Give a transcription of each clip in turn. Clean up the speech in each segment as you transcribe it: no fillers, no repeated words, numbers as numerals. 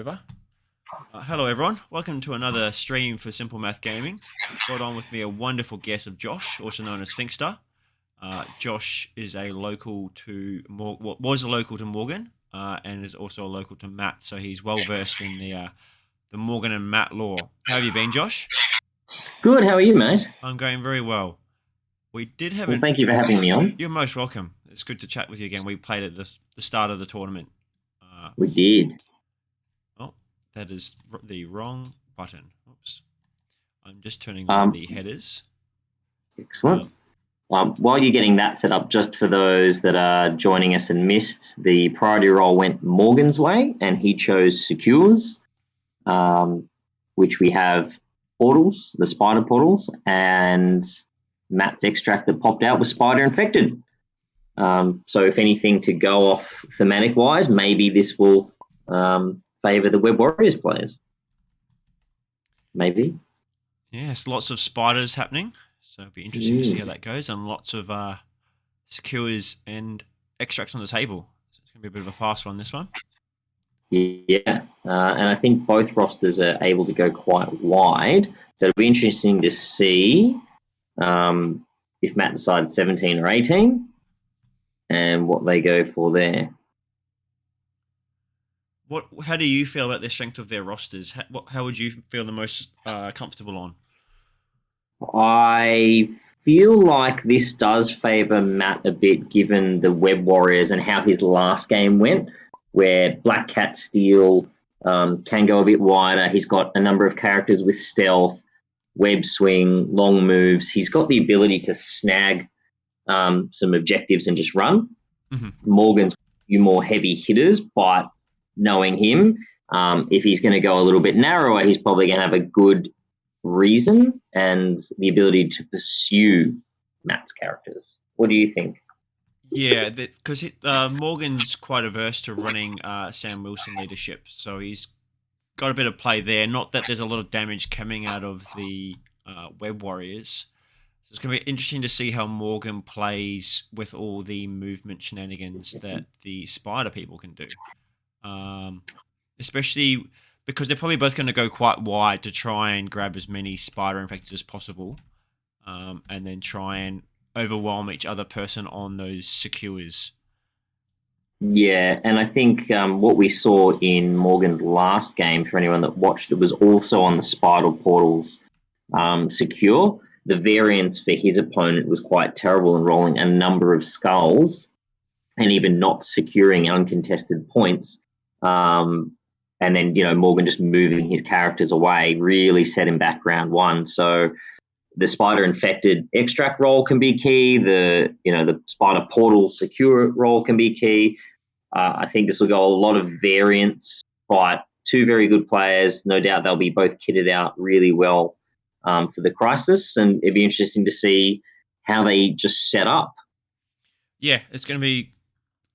over. Hello everyone, welcome to another stream for Simple Math Gaming. I've got on with me a wonderful guest of Josh, also known as Finkstar. Josh is a local to was a local to Morgan, and is also a local to Matt, so he's well versed in the Morgan and Matt lore. How have you been, Josh? Good, how are you, mate? I'm going very well. We did have Well, thank you for having me on. You're most welcome. It's good to chat with you again. We played at the start of the tournament. We did. Oh, that is the wrong button. Oops. I'm just turning on the headers. Excellent. While you're getting that set up, just for those that are joining us and missed, the priority roll went Morgan's way, and he chose secures, which we have portals, the spider portals, and Matt's extract that popped out was spider infected. So if anything to go off thematic-wise, maybe this will favour the Web Warriors players. Maybe. Yes, lots of spiders happening. So it'll be interesting to see how that goes, and lots of skewers and extracts on the table. So it's going to be a bit of a fast one, this one. Yeah, and I think both rosters are able to go quite wide. So it'll be interesting to see if Matt decides 17 or 18 and what they go for there. How do you feel about the strength of their rosters? How would you feel the most comfortable on? I feel like this does favour Matt a bit, given the Web Warriors and how his last game went, where Black Cat Steel can go a bit wider. He's got a number of characters with stealth, web swing, long moves. He's got the ability to snag some objectives and just run. Mm-hmm. Morgan's a few more heavy hitters, but knowing him, if he's going to go a little bit narrower, he's probably going to have a good reason and the ability to pursue Matt's characters. What do you think? Yeah, because Morgan's quite averse to running Sam Wilson leadership, so he's got a bit of play there. Not that there's a lot of damage coming out of the Web Warriors. So it's going to be interesting to see how Morgan plays with all the movement shenanigans that the spider people can do. Especially because they're probably both going to go quite wide to try and grab as many spider infected as possible, and then try and overwhelm each other person on those secures. Yeah, and I think what we saw in Morgan's last game, for anyone that watched it, was also on the spider portals secure. The variance for his opponent was quite terrible in rolling a number of skulls and even not securing uncontested points. And then, Morgan just moving his characters away really set him back round one. So the spider infected extract roll can be key. The spider portal secure roll can be key. I think this will go a lot of variance, but two very good players. No doubt they'll be both kitted out really well for the crisis, and it'd be interesting to see how they just set up. Yeah, it's going to be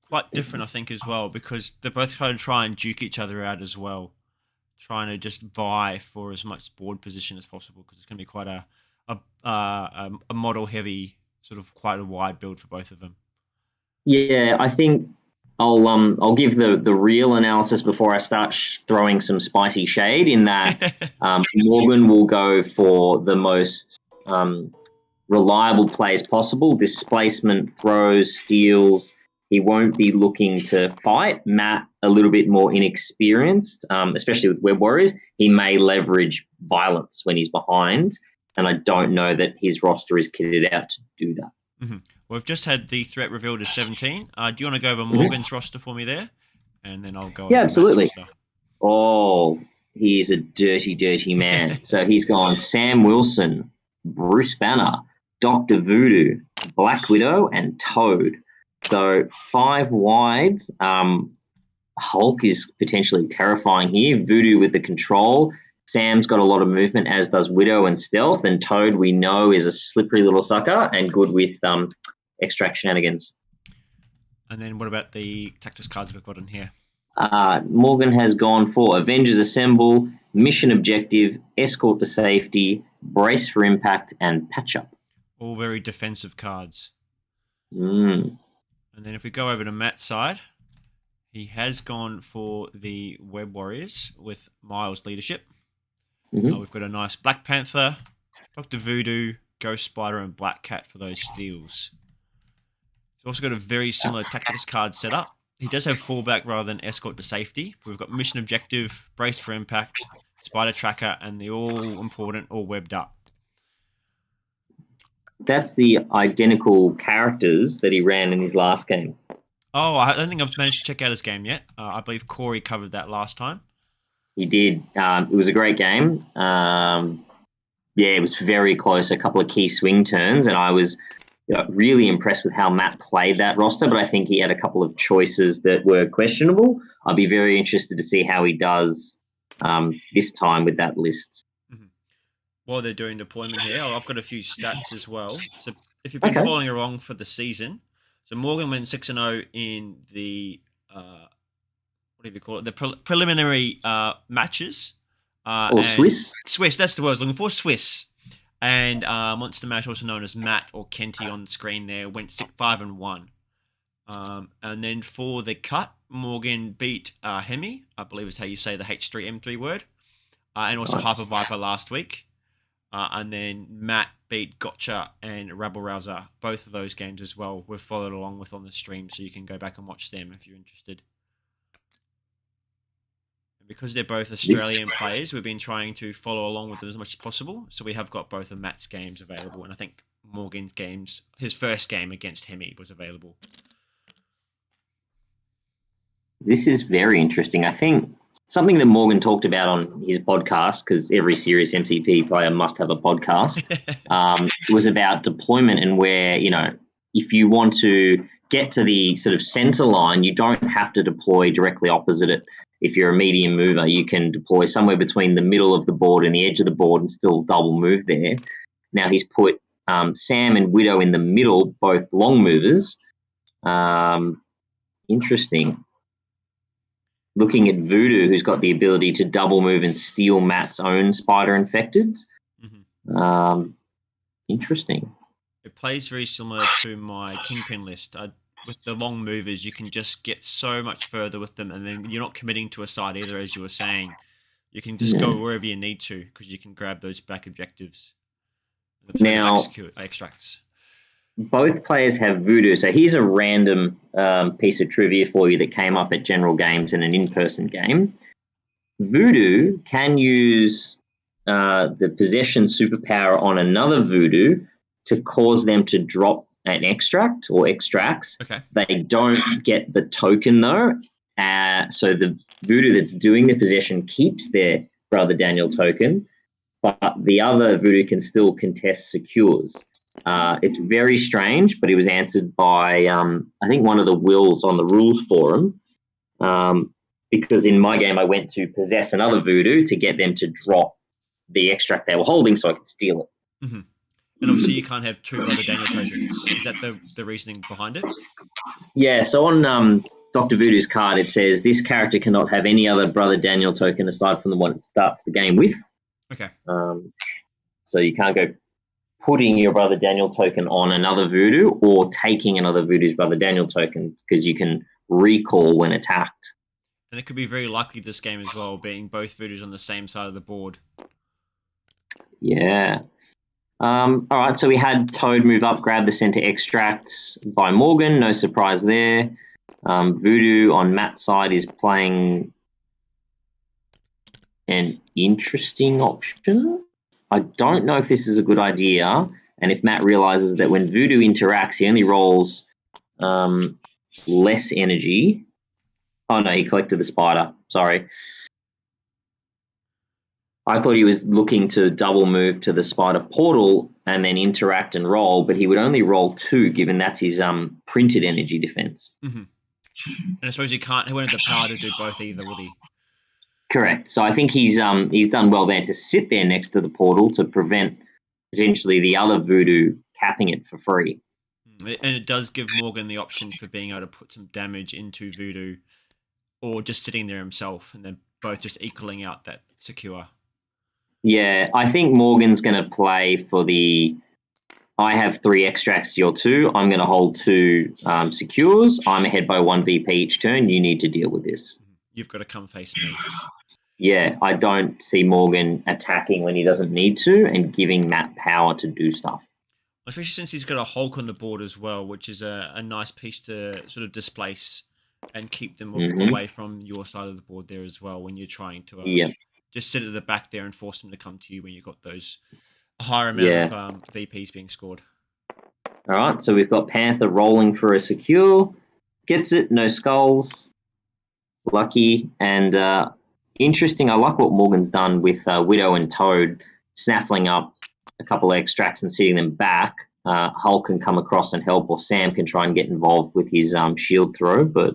quite different, I think, as well, because they're both going to try and duke each other out as well, trying to just vie for as much board position as possible, because it's going to be quite a model heavy, sort of quite a wide build for both of them. Yeah, I think I'll give the real analysis before I start throwing some spicy shade, in that Morgan will go for the most reliable plays possible, displacement, throws, steals. He won't be looking to fight. Matt, a little bit more inexperienced, especially with Web Warriors. He may leverage violence when he's behind, and I don't know that his roster is kitted out to do that. Mm-hmm. Well, we've just had the threat revealed as 17. Do you want to go over Morgan's roster for me there? And then I'll go over absolutely. Matt's roster. Oh, he's a dirty, dirty man. So he's gone Sam Wilson, Bruce Banner, Dr. Voodoo, Black Widow, and Toad. So 5 wide. Hulk is potentially terrifying here. Voodoo with the control. Sam's got a lot of movement, as does Widow and Stealth. And Toad, we know, is a slippery little sucker and good with extract shenanigans. And then what about the tactics cards we've got in here? Morgan has gone for Avengers Assemble, Mission Objective, Escort to Safety, Brace for Impact, and Patch Up. All very defensive cards. Mm. And then if we go over to Matt's side, He has gone for the Web Warriors with Miles' leadership. Mhm. We've got a nice Black Panther, Dr. Voodoo, Ghost Spider, and Black Cat for those steals. He's also got a very similar tactics card setup. He does have fallback rather than escort to safety. We've got mission objective, brace for impact, spider tracker, and the all important all webbed up. That's the identical characters that he ran in his last game. Oh, I don't think I've managed to check out his game yet. I believe Corey covered that last time. He did. It was a great game. Yeah, it was very close. A couple of key swing turns, and I was really impressed with how Matt played that roster. But I think he had a couple of choices that were questionable. I'll be very interested to see how he does this time with that list. While they're doing deployment here, I've got a few stats as well. So if you've been following along for the season, so Morgan went 6-0 in the what do you call it? The preliminary matches. Or Swiss. Swiss, that's the word I was looking for. Swiss. And MonsterMash, also known as Matt or Kenty on the screen there, went 5-1. And then for the cut, Morgan beat Hemi, I believe is how you say the H3M3 word, and also Hyper Viper last week. And then Matt beat Gotcha and Rabble Rouser. Both of those games as well we've followed along with on the stream, so you can go back and watch them if you're interested. And because they're both Australian players, we've been trying to follow along with them as much as possible. So we have got both of Matt's games available, and I think Morgan's games, his first game against Hemi was available. This is very interesting. I think something that Morgan talked about on his podcast, because every serious MCP player must have a podcast, was about deployment and where, if you want to get to the sort of center line, you don't have to deploy directly opposite it. If you're a medium mover, you can deploy somewhere between the middle of the board and the edge of the board and still double move there. Now he's put Sam and Widow in the middle, both long movers. Interesting. Looking at Voodoo, who's got the ability to double move and steal Matt's own spider infected. Interesting. It plays very similar to my Kingpin list. With the long movers, you can just get so much further with them, and then you're not committing to a side either, as you were saying. You can just go wherever you need to because you can grab those back objectives. Now, extracts. Both players have Voodoo, so here's a random piece of trivia for you that came up at General Games in an in-person game. Voodoo can use the possession superpower on another Voodoo to cause them to drop an extract or extracts. Okay. They don't get the token though. So the Voodoo that's doing the possession keeps their Brother Daniel token, but the other Voodoo can still contest secures. It's very strange, but it was answered by, I think, one of the Wills on the rules forum, because in my game I went to possess another Voodoo to get them to drop the extract they were holding so I could steal it. And obviously you can't have two Brother Daniel tokens. Is that the reasoning behind it? Yeah, so on Dr. Voodoo's card it says this character cannot have any other Brother Daniel token aside from the one it starts the game with. Okay. So you can't go putting your Brother Daniel token on another Voodoo or taking another Voodoo's Brother Daniel token because you can recall when attacked. And it could be very likely this game as well, being both Voodoos on the same side of the board. Yeah. All right, so we had Toad move up, grab the center extracts by Morgan. No surprise there. Voodoo on Matt's side is playing an interesting option. I don't know if this is a good idea, and if Matt realizes that when Voodoo interacts, he only rolls less energy. Oh, no, he collected the spider. Sorry. I thought he was looking to double move to the spider portal and then interact and roll, but he would only roll 2, given that's his printed energy defense. And I suppose he won't have the power to do both either, would he? Correct. So I think he's done well there to sit there next to the portal to prevent potentially the other Voodoo capping it for free. And it does give Morgan the option for being able to put some damage into Voodoo or just sitting there himself and then both just equaling out that secure. Yeah, I think Morgan's going to play for the I have 3 extracts, you're 2. I'm going to hold 2 secures. I'm ahead by 1 VP each turn. You need to deal with this. You've got to come face me. Yeah, I don't see Morgan attacking when he doesn't need to and giving Matt power to do stuff. Especially since he's got a Hulk on the board as well, which is a nice piece to sort of displace and keep them away from your side of the board there as well when you're trying to just sit at the back there and force them to come to you when you've got those higher amount of VPs being scored. All right, so we've got Panther rolling for a secure. Gets it, no skulls. Lucky. And interesting, I like what Morgan's done with Widow and Toad, snaffling up a couple of extracts and sitting them back. Hulk can come across and help, or Sam can try and get involved with his shield throw, but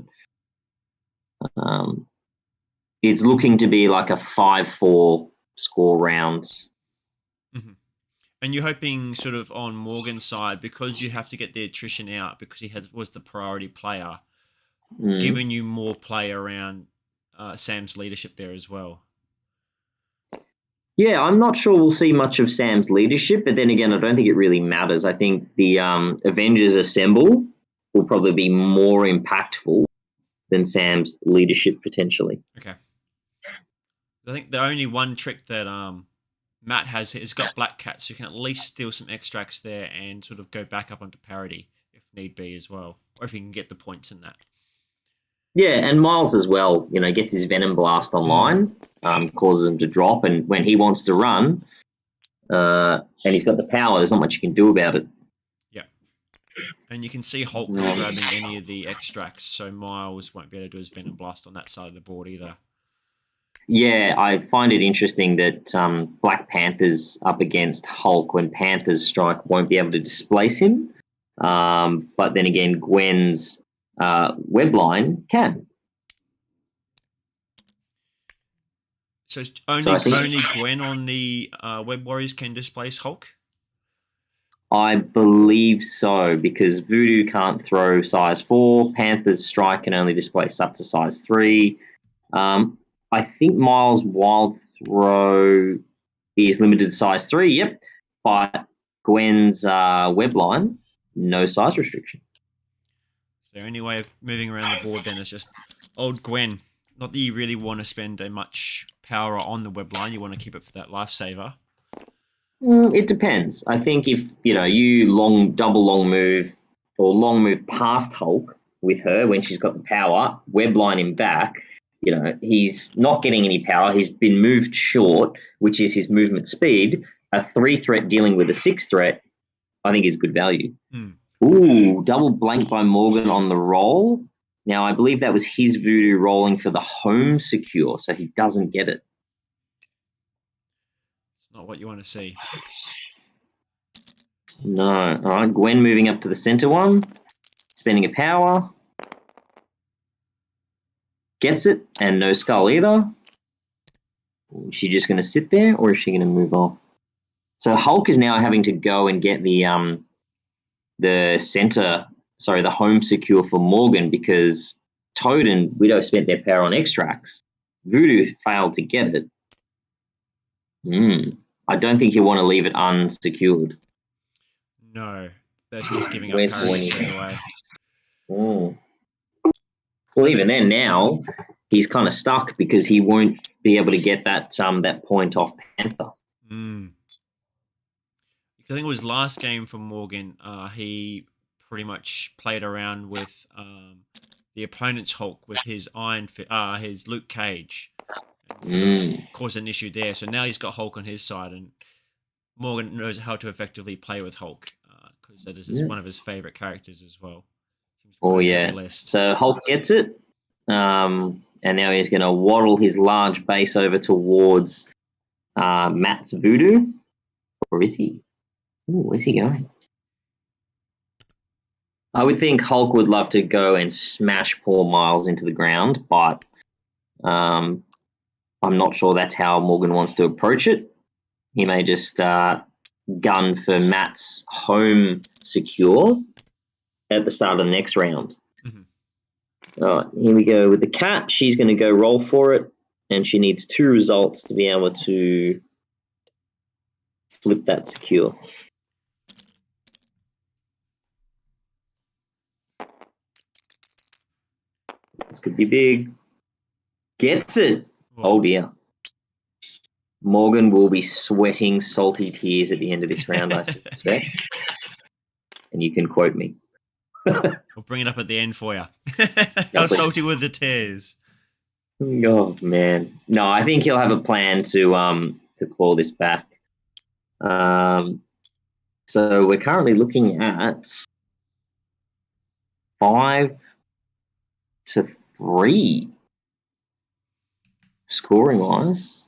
it's looking to be like a 5-4 score round. And you're hoping sort of on Morgan's side, because you have to get the attrition out because he was the priority player, giving you more play around Sam's leadership there as well. Yeah, I'm not sure we'll see much of Sam's leadership, but then again, I don't think it really matters. I think the Avengers Assemble will probably be more impactful than Sam's leadership potentially. Okay. I think the only one trick that Matt has got Black Cat, so you can at least steal some extracts there and sort of go back up onto parity if need be as well, or if you can get the points in that. Yeah, and Miles as well, gets his Venom Blast online, causes him to drop, and when he wants to run, and he's got the power, there's not much you can do about it. Yeah. And you can see Hulk not grabbing any of the extracts, so Miles won't be able to do his Venom Blast on that side of the board either. Yeah, I find it interesting that Black Panther's up against Hulk when Panther's strike won't be able to displace him. But then again, Gwen's webline can. So only Gwen on the Web Warriors can displace Hulk? I believe so, because Voodoo can't throw size 4. Panther's strike can only displace up to size 3. I think Miles' wild throw is limited to size 3, yep. But Gwen's webline, no size restriction. So the only way of moving around the board then is just old Gwen. Not that you really want to spend much power on the webline. You want to keep it for that lifesaver. It depends. I think if, you double long move or long move past Hulk with her when she's got the power, webline him back, he's not getting any power. He's been moved short, which is his movement speed. A 3 threat dealing with a 6 threat, I think is good value. Ooh, double blank by Morgan on the roll. Now, I believe that was his Voodoo rolling for the home secure, so he doesn't get it. It's not what you want to see. No. All right, Gwen moving up to the center one, spending a power. Gets it, and no skull either. Is she just going to sit there, or is she going to move off? So Hulk is now having to go and get the home secure for Morgan, because Toad and Widow spent their power on extracts. Voodoo failed to get it. I don't think you want to leave it unsecured. No, that's just giving up parity straight away. Well, even then, now he's kind of stuck because he won't be able to get that point off Panther. I think it was last game for Morgan. He pretty much played around with the opponent's Hulk with his his Luke Cage, caused an issue there. So now he's got Hulk on his side, and Morgan knows how to effectively play with Hulk because that is one of his favorite characters as well. Oh, yeah. So Hulk gets it, and now he's going to waddle his large base over towards Matt's Voodoo. Or is he? Ooh, where's he going? I would think Hulk would love to go and smash poor Miles into the ground, but I'm not sure that's how Morgan wants to approach it. He may just gun for Matt's home secure at the start of the next round. All right, here we go with the cat. She's going to go roll for it, and she needs 2 results to be able to flip that secure. could be big. Gets it. Oh. Oh dear. Morgan will be sweating salty tears at the end of this round, I suspect. And you can quote me. I'll bring it up at the end for you. How salty were the tears? Oh man, no, I think he'll have a plan to claw this back. So we're currently looking at 5-3 scoring wise.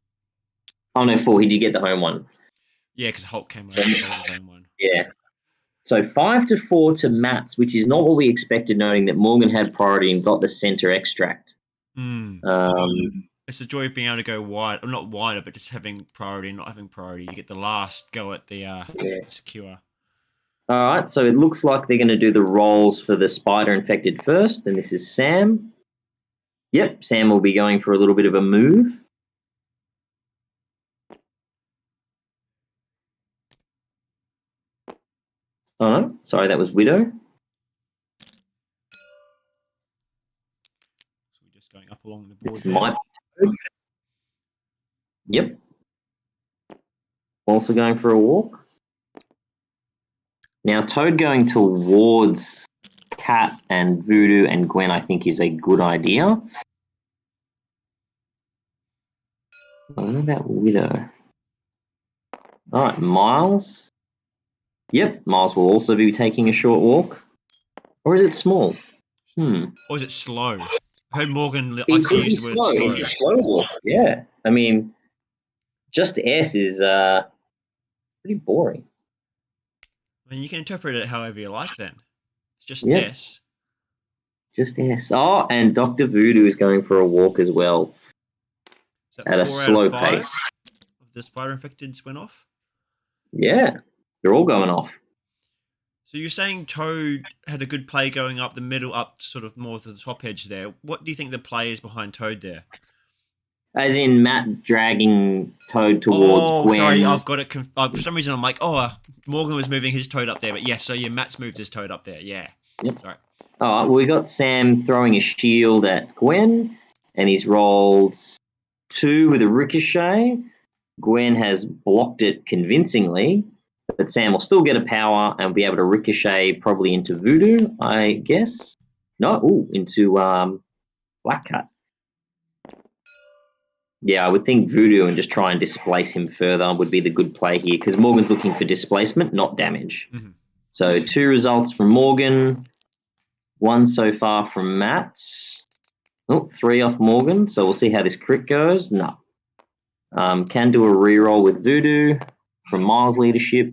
Oh no, 4. He did get the home one. Yeah, because Hulk came over the home one. Yeah. So 5-4 to Matt's, which is not what we expected, knowing that Morgan had priority and got the center extract. It's the joy of being able to go wide, or not wider, but just having priority and not having priority. You get the last go at the secure. All right, so it looks like they're going to do the rolls for the spider infected first, and this is Sam. Yep, Sam will be going for a little bit of a move. Oh, no, sorry, that was Widow. So we're just going up along the board. Yep. Also going for a walk. Now, Toad going towards Cat and Voodoo and Gwen, I think, is a good idea. What about Widow? All right, Miles. Yep, Miles will also be taking a short walk. Or is it small? Or is it slow? I heard Morgan likes to use the word slow. It's a slow walk, yeah. I mean, just S is pretty boring. I mean, you can interpret it however you like then. It's just S. Just S. Oh, and Dr. Voodoo is going for a walk as well. At a slow pace. The spider infecteds went off? Yeah, they're all going off. So you're saying Toad had a good play going up the middle, up sort of more to the top edge there. What do you think the play is behind Toad there? As in Matt dragging Toad towards Gwen. Sorry, I've got it. For some reason, I'm like, Morgan was moving his Toad up there. But yes, so Matt's moved his Toad up there. Yeah. Yep. Sorry. All right, well, we got Sam throwing a shield at Gwen, and he's rolled 2 with a ricochet. Gwen has blocked it convincingly, but Sam will still get a power and be able to ricochet probably into Voodoo, I guess. No, into Black Cat. Yeah, I would think Voodoo and just try and displace him further would be the good play here, because Morgan's looking for displacement, not damage. Mm-hmm. So 2 results from Morgan, 1 so far from Matt. 3 off Morgan, so we'll see how this crit goes. No. Can do a reroll with Voodoo from Miles' leadership.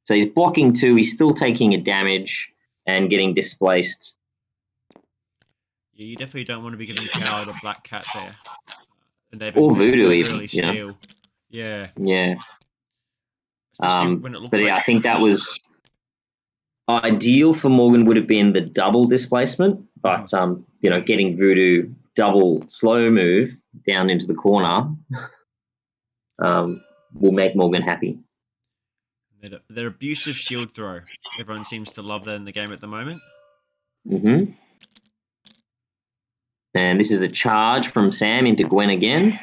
So he's blocking 2, he's still taking a damage and getting displaced. Yeah, you definitely don't want to be giving power to Black Cat there. Or Voodoo even. Really steal. Yeah. Yeah. When it looks I think that was ideal for Morgan would have been the double displacement, but getting Voodoo double slow move down into the corner will make Morgan happy. Their abusive shield throw. Everyone seems to love that in the game at the moment. Mm-hmm. And this is a charge from Sam into Gwen again.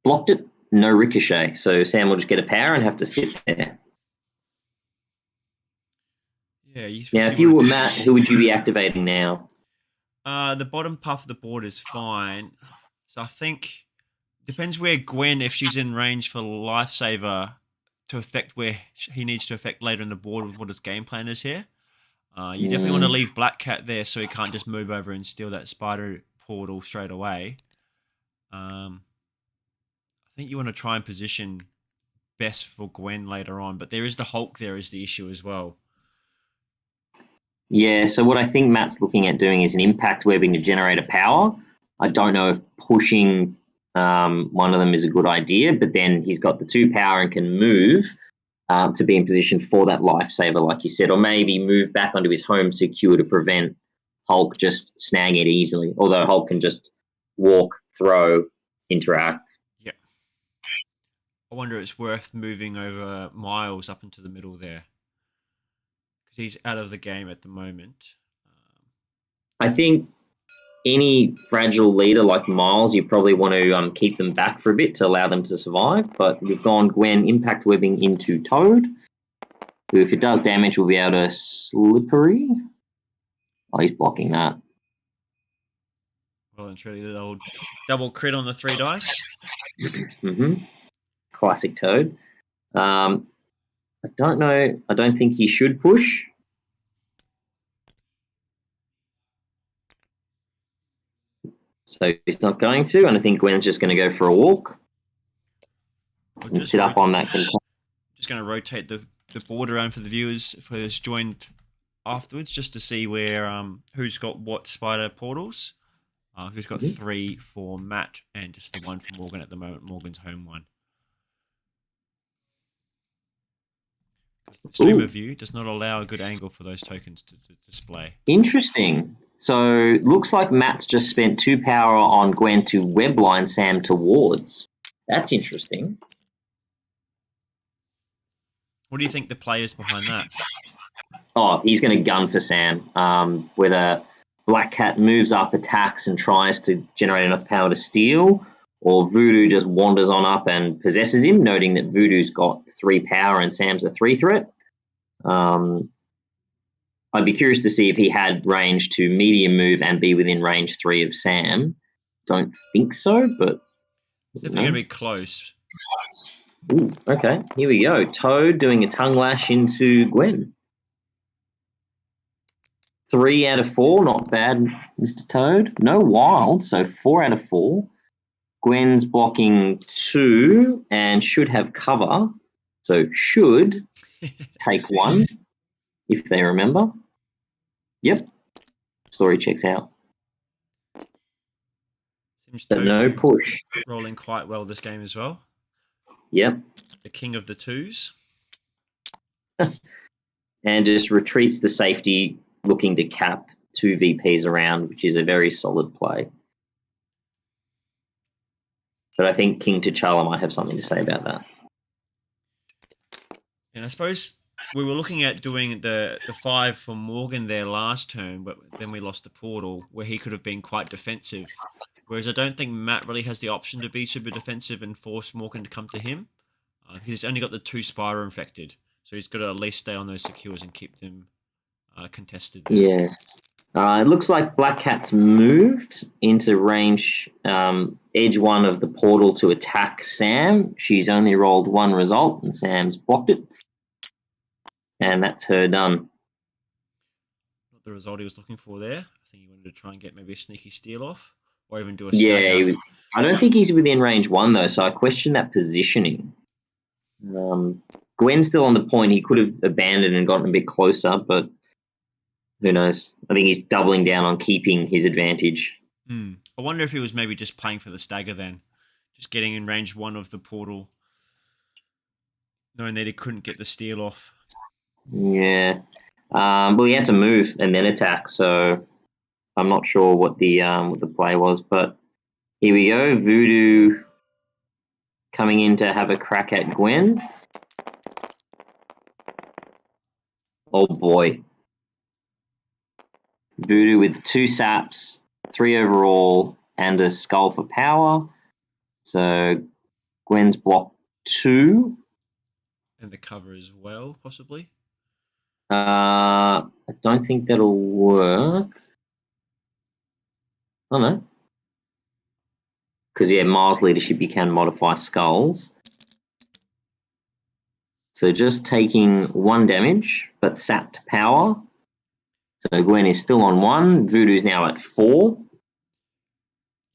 Blocked it, no ricochet. So Sam will just get a power and have to sit there. Yeah. Now, if you were Matt, who would you be activating now? The bottom half of the board is fine. So I think depends where Gwen, if she's in range for Lifesaver to affect where he needs to affect later in the board with what his game plan is here. You definitely want to leave Black Cat there so he can't just move over and steal that spider portal straight away. I think you want to try and position best for Gwen later on, but there is the Hulk there is the issue as well. Yeah, so what I think Matt's looking at doing is an impact webbing to generate a power. I don't know if pushing one of them is a good idea, but then he's got the 2 power and can move to be in position for that Lifesaver, like you said, or maybe move back onto his home secure to prevent Hulk just snagging it easily, although Hulk can just walk, throw, interact. Yeah. I wonder if it's worth moving over Miles up into the middle there. He's out of the game at the moment. I think any fragile leader like Miles, you probably want to keep them back for a bit to allow them to survive. But we've gone Gwen impact webbing into Toad, who, if it does damage, will be able to slippery. Oh, he's blocking that. Well and truly, the old double crit on the 3 dice. Classic Toad. I don't know. I don't think he should push. So he's not going to, and I think Gwen's just going to go for a walk and sit up on that container. Just going to rotate the board around for the viewers for this joined afterwards, just to see where who's got what spider portals. Who's got 3 for Matt and just the 1 for Morgan at the moment. Morgan's home one. The streamer view does not allow a good angle for those tokens to display. Interesting. So looks like Matt's just spent 2 power on Gwen to webline Sam towards. That's interesting. What do you think the play is behind that? Oh, he's going to gun for Sam. Whether Black Cat moves up, attacks, and tries to generate enough power to steal, or Voodoo just wanders on up and possesses him, noting that Voodoo's got 3 power and Sam's a 3 threat. I'd be curious to see if he had range to medium move and be within range 3 of Sam. Don't think so, but it's definitely going to be close. Ooh, okay, here we go. Toad doing a tongue lash into Gwen. 3 out of 4, not bad, Mr. Toad. No wild, so 4 out of 4. Gwen's blocking 2 and should have cover, so should take 1 if they remember. Yep, story checks out. Seems but no push. Rolling quite well this game as well. Yep. The king of the 2s. And just retreats the safety, looking to cap 2 VPs around, which is a very solid play. But I think King T'Challa might have something to say about that. And I suppose we were looking at doing the 5 for Morgan there last turn, but then we lost the portal where he could have been quite defensive. Whereas I don't think Matt really has the option to be super defensive and force Morgan to come to him. He's only got the 2 Spyro infected, so he's got to at least stay on those secures and keep them contested there. Yeah. It looks like Black Cat's moved into range edge 1 of the portal to attack Sam. She's only rolled 1 result and Sam's blocked it. And that's her done. Not the result he was looking for there. I think he wanted to try and get maybe a sneaky steal off or even do a stagger. Yeah, I don't think he's within range 1 though, so I question that positioning. Gwen's still on the point. He could have abandoned and gotten a bit closer, but who knows? I think he's doubling down on keeping his advantage. I wonder if he was maybe just playing for the stagger then. Just getting in range 1 of the portal. Knowing that he couldn't get the steal off. Yeah. Well, he had to move and then attack, so I'm not sure what the play was. But here we go. Voodoo coming in to have a crack at Gwen. Oh, boy. Voodoo with 2 saps, 3 overall, and a skull for power. So Gwen's blocked 2. And the cover as well, possibly? I don't think that'll work. Oh, no. Because, yeah, Mars leadership, you can modify skulls. So just taking 1 damage, but sapped power. So Gwen is still on 1. Voodoo's now at 4.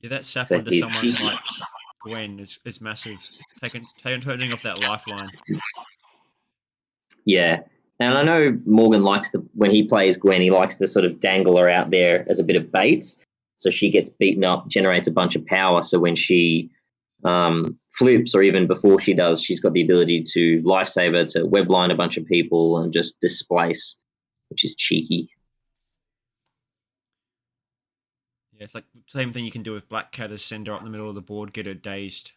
Yeah, that sap onto someone like Gwen is massive. Turning off that lifeline. Yeah. And I know Morgan likes to, when he plays Gwen, he likes to sort of dangle her out there as a bit of bait. So she gets beaten up, generates a bunch of power. So when she flips, or even before she does, she's got the ability to lifesaver, to webline a bunch of people and just displace, which is cheeky. Yeah, it's like the same thing you can do with Black Cat, is send her up the middle of the board, get her dazed,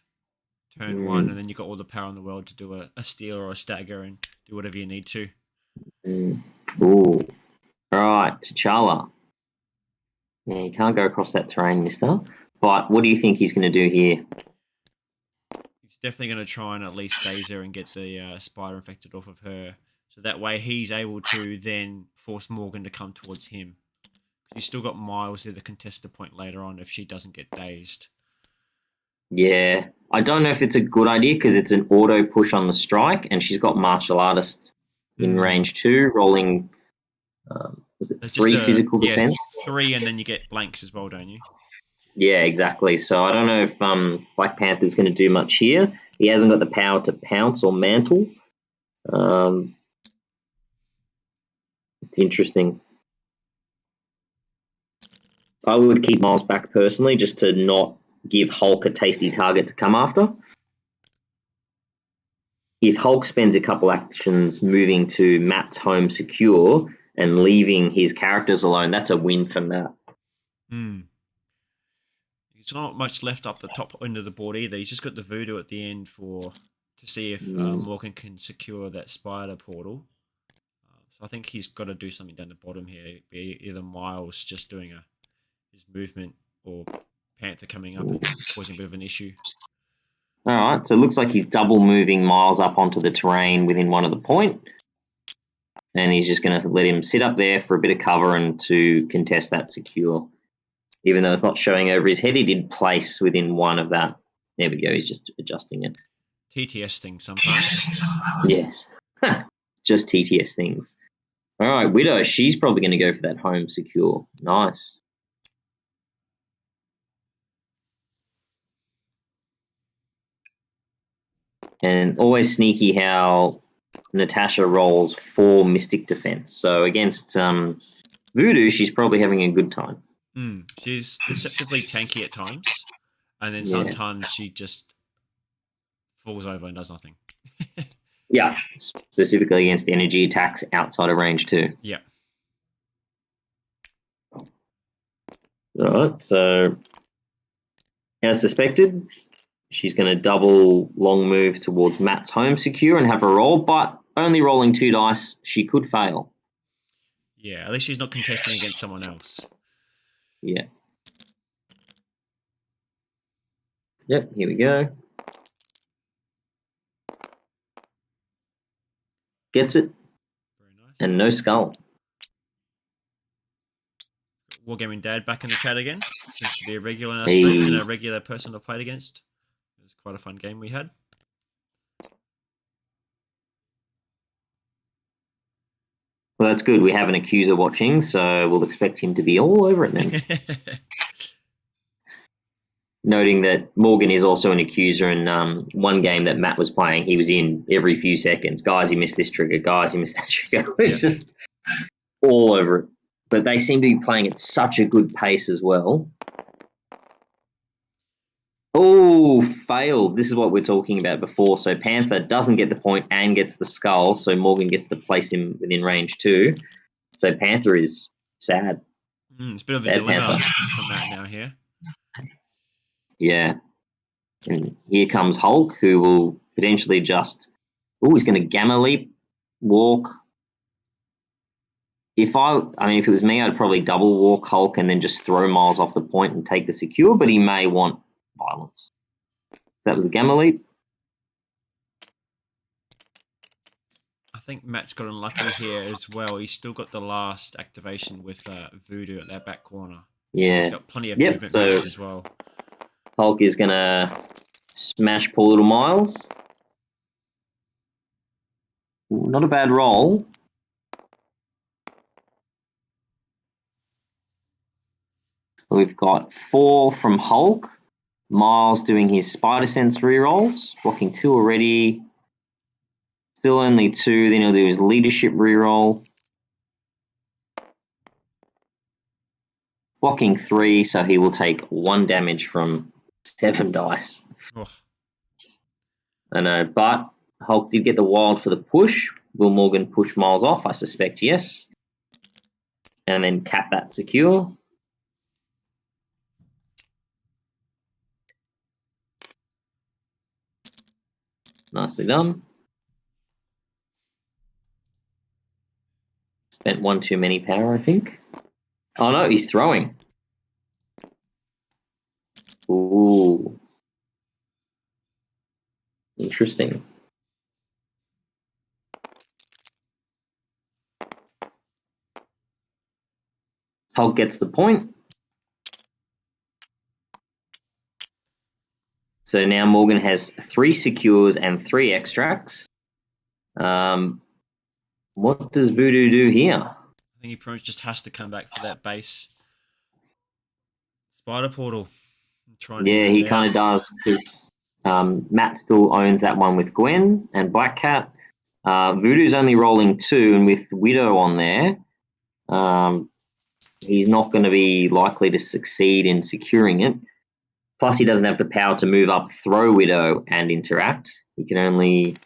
turn 1, and then you've got all the power in the world to do a steal or a stagger and do whatever you need to. Ooh. Right, T'Challa. Yeah, you can't go across that terrain, mister. But what do you think he's going to do here? He's definitely going to try and at least daze her and get the spider infected off of her. So that way he's able to then force Morgan to come towards him. He's still got Miles there to contest the point later on if she doesn't get dazed. Yeah, I don't know if it's a good idea because it's an auto push on the strike, and she's got martial artists in range 2, rolling. Was it It's 3 physical defense? 3, and then you get blanks as well, don't you? Yeah, exactly. So I don't know if Black Panther's going to do much here. He hasn't got the power to pounce or mantle. It's interesting. I would keep Miles back personally, just to not give Hulk a tasty target to come after. If Hulk spends a couple actions moving to Matt's home secure and leaving his characters alone, that's a win for Matt. There's not much left up the top end of the board either. He's just got the voodoo at the end to see if Morgan can secure that spider portal. So I think he's got to do something down the bottom here. Be either Miles just doing his movement or Panther coming up and causing a bit of an issue. All right, so it looks like he's double moving Miles up onto the terrain within one of the point. And he's just going to let him sit up there for a bit of cover and to contest that secure. Even though it's not showing over his head, he did place within one of that. There we go, he's just adjusting it. TTS thing sometimes. Yes, just TTS things. All right, Widow, she's probably going to go for that home secure. Nice. And always sneaky how Natasha rolls 4 Mystic Defense. So against Voodoo, she's probably having a good time. She's deceptively tanky at times, and then sometimes she just falls over and does nothing. Yeah, specifically against energy attacks outside of range 2. Yeah. All right, so as suspected, she's going to double long move towards Matt's home secure and have a roll, but only rolling 2 dice, she could fail. Yeah, at least she's not contesting against someone else. Yeah. Yep, here we go. Gets it. Very nice. And no skull. Wargaming Dad back in the chat again. Seems to be a regular in our stream and a regular person I've played against. It was quite a fun game we had. Well, that's good. We have an accuser watching, so we'll expect him to be all over it then. Noting that Morgan is also an accuser, in one game that Matt was playing, he was in every few seconds. Guys, you missed this trigger. Guys, you missed that trigger. It's just all over it. But they seem to be playing at such a good pace as well. Oh, failed. This is what we're talking about before. So Panther doesn't get the point and gets the skull, so Morgan gets to place him within range 2. So Panther is sad. It's a bit of a dilemma for Matt now here. Yeah. And here comes Hulk, who will potentially just... Oh, he's going to gamma leap, walk. If it was me, I'd probably double walk Hulk and then just throw Miles off the point and take the secure, but he may want violence. So that was the gamma leap. I think Matt's got unlucky here as well. He's still got the last activation with Voodoo at that back corner. Yeah. He's got plenty of movement moves as well. Hulk is going to smash poor little Miles. Not a bad roll. We've got 4 from Hulk. Miles doing his Spider Sense rerolls, blocking 2 already. Still only 2. Then he'll do his Leadership reroll. Blocking 3, so he will take 1 damage from 7 dice. Oh. I know, but Hulk did get the wild for the push. Will Morgan push Miles off? I suspect yes. And then cap that secure. Nicely done. Spent one too many power, I think. Oh no, he's throwing. Ooh. Interesting. Hulk gets the point. So now Morgan has 3 secures and 3 extracts. What does Voodoo do here? I think he pretty much just has to come back for that base spider portal. Yeah, he kind of does, because Matt still owns that one with Gwen and Black Cat. Voodoo's only rolling 2, and with Widow on there, he's not going to be likely to succeed in securing it. Plus, he doesn't have the power to move up, throw Widow, and interact. He can only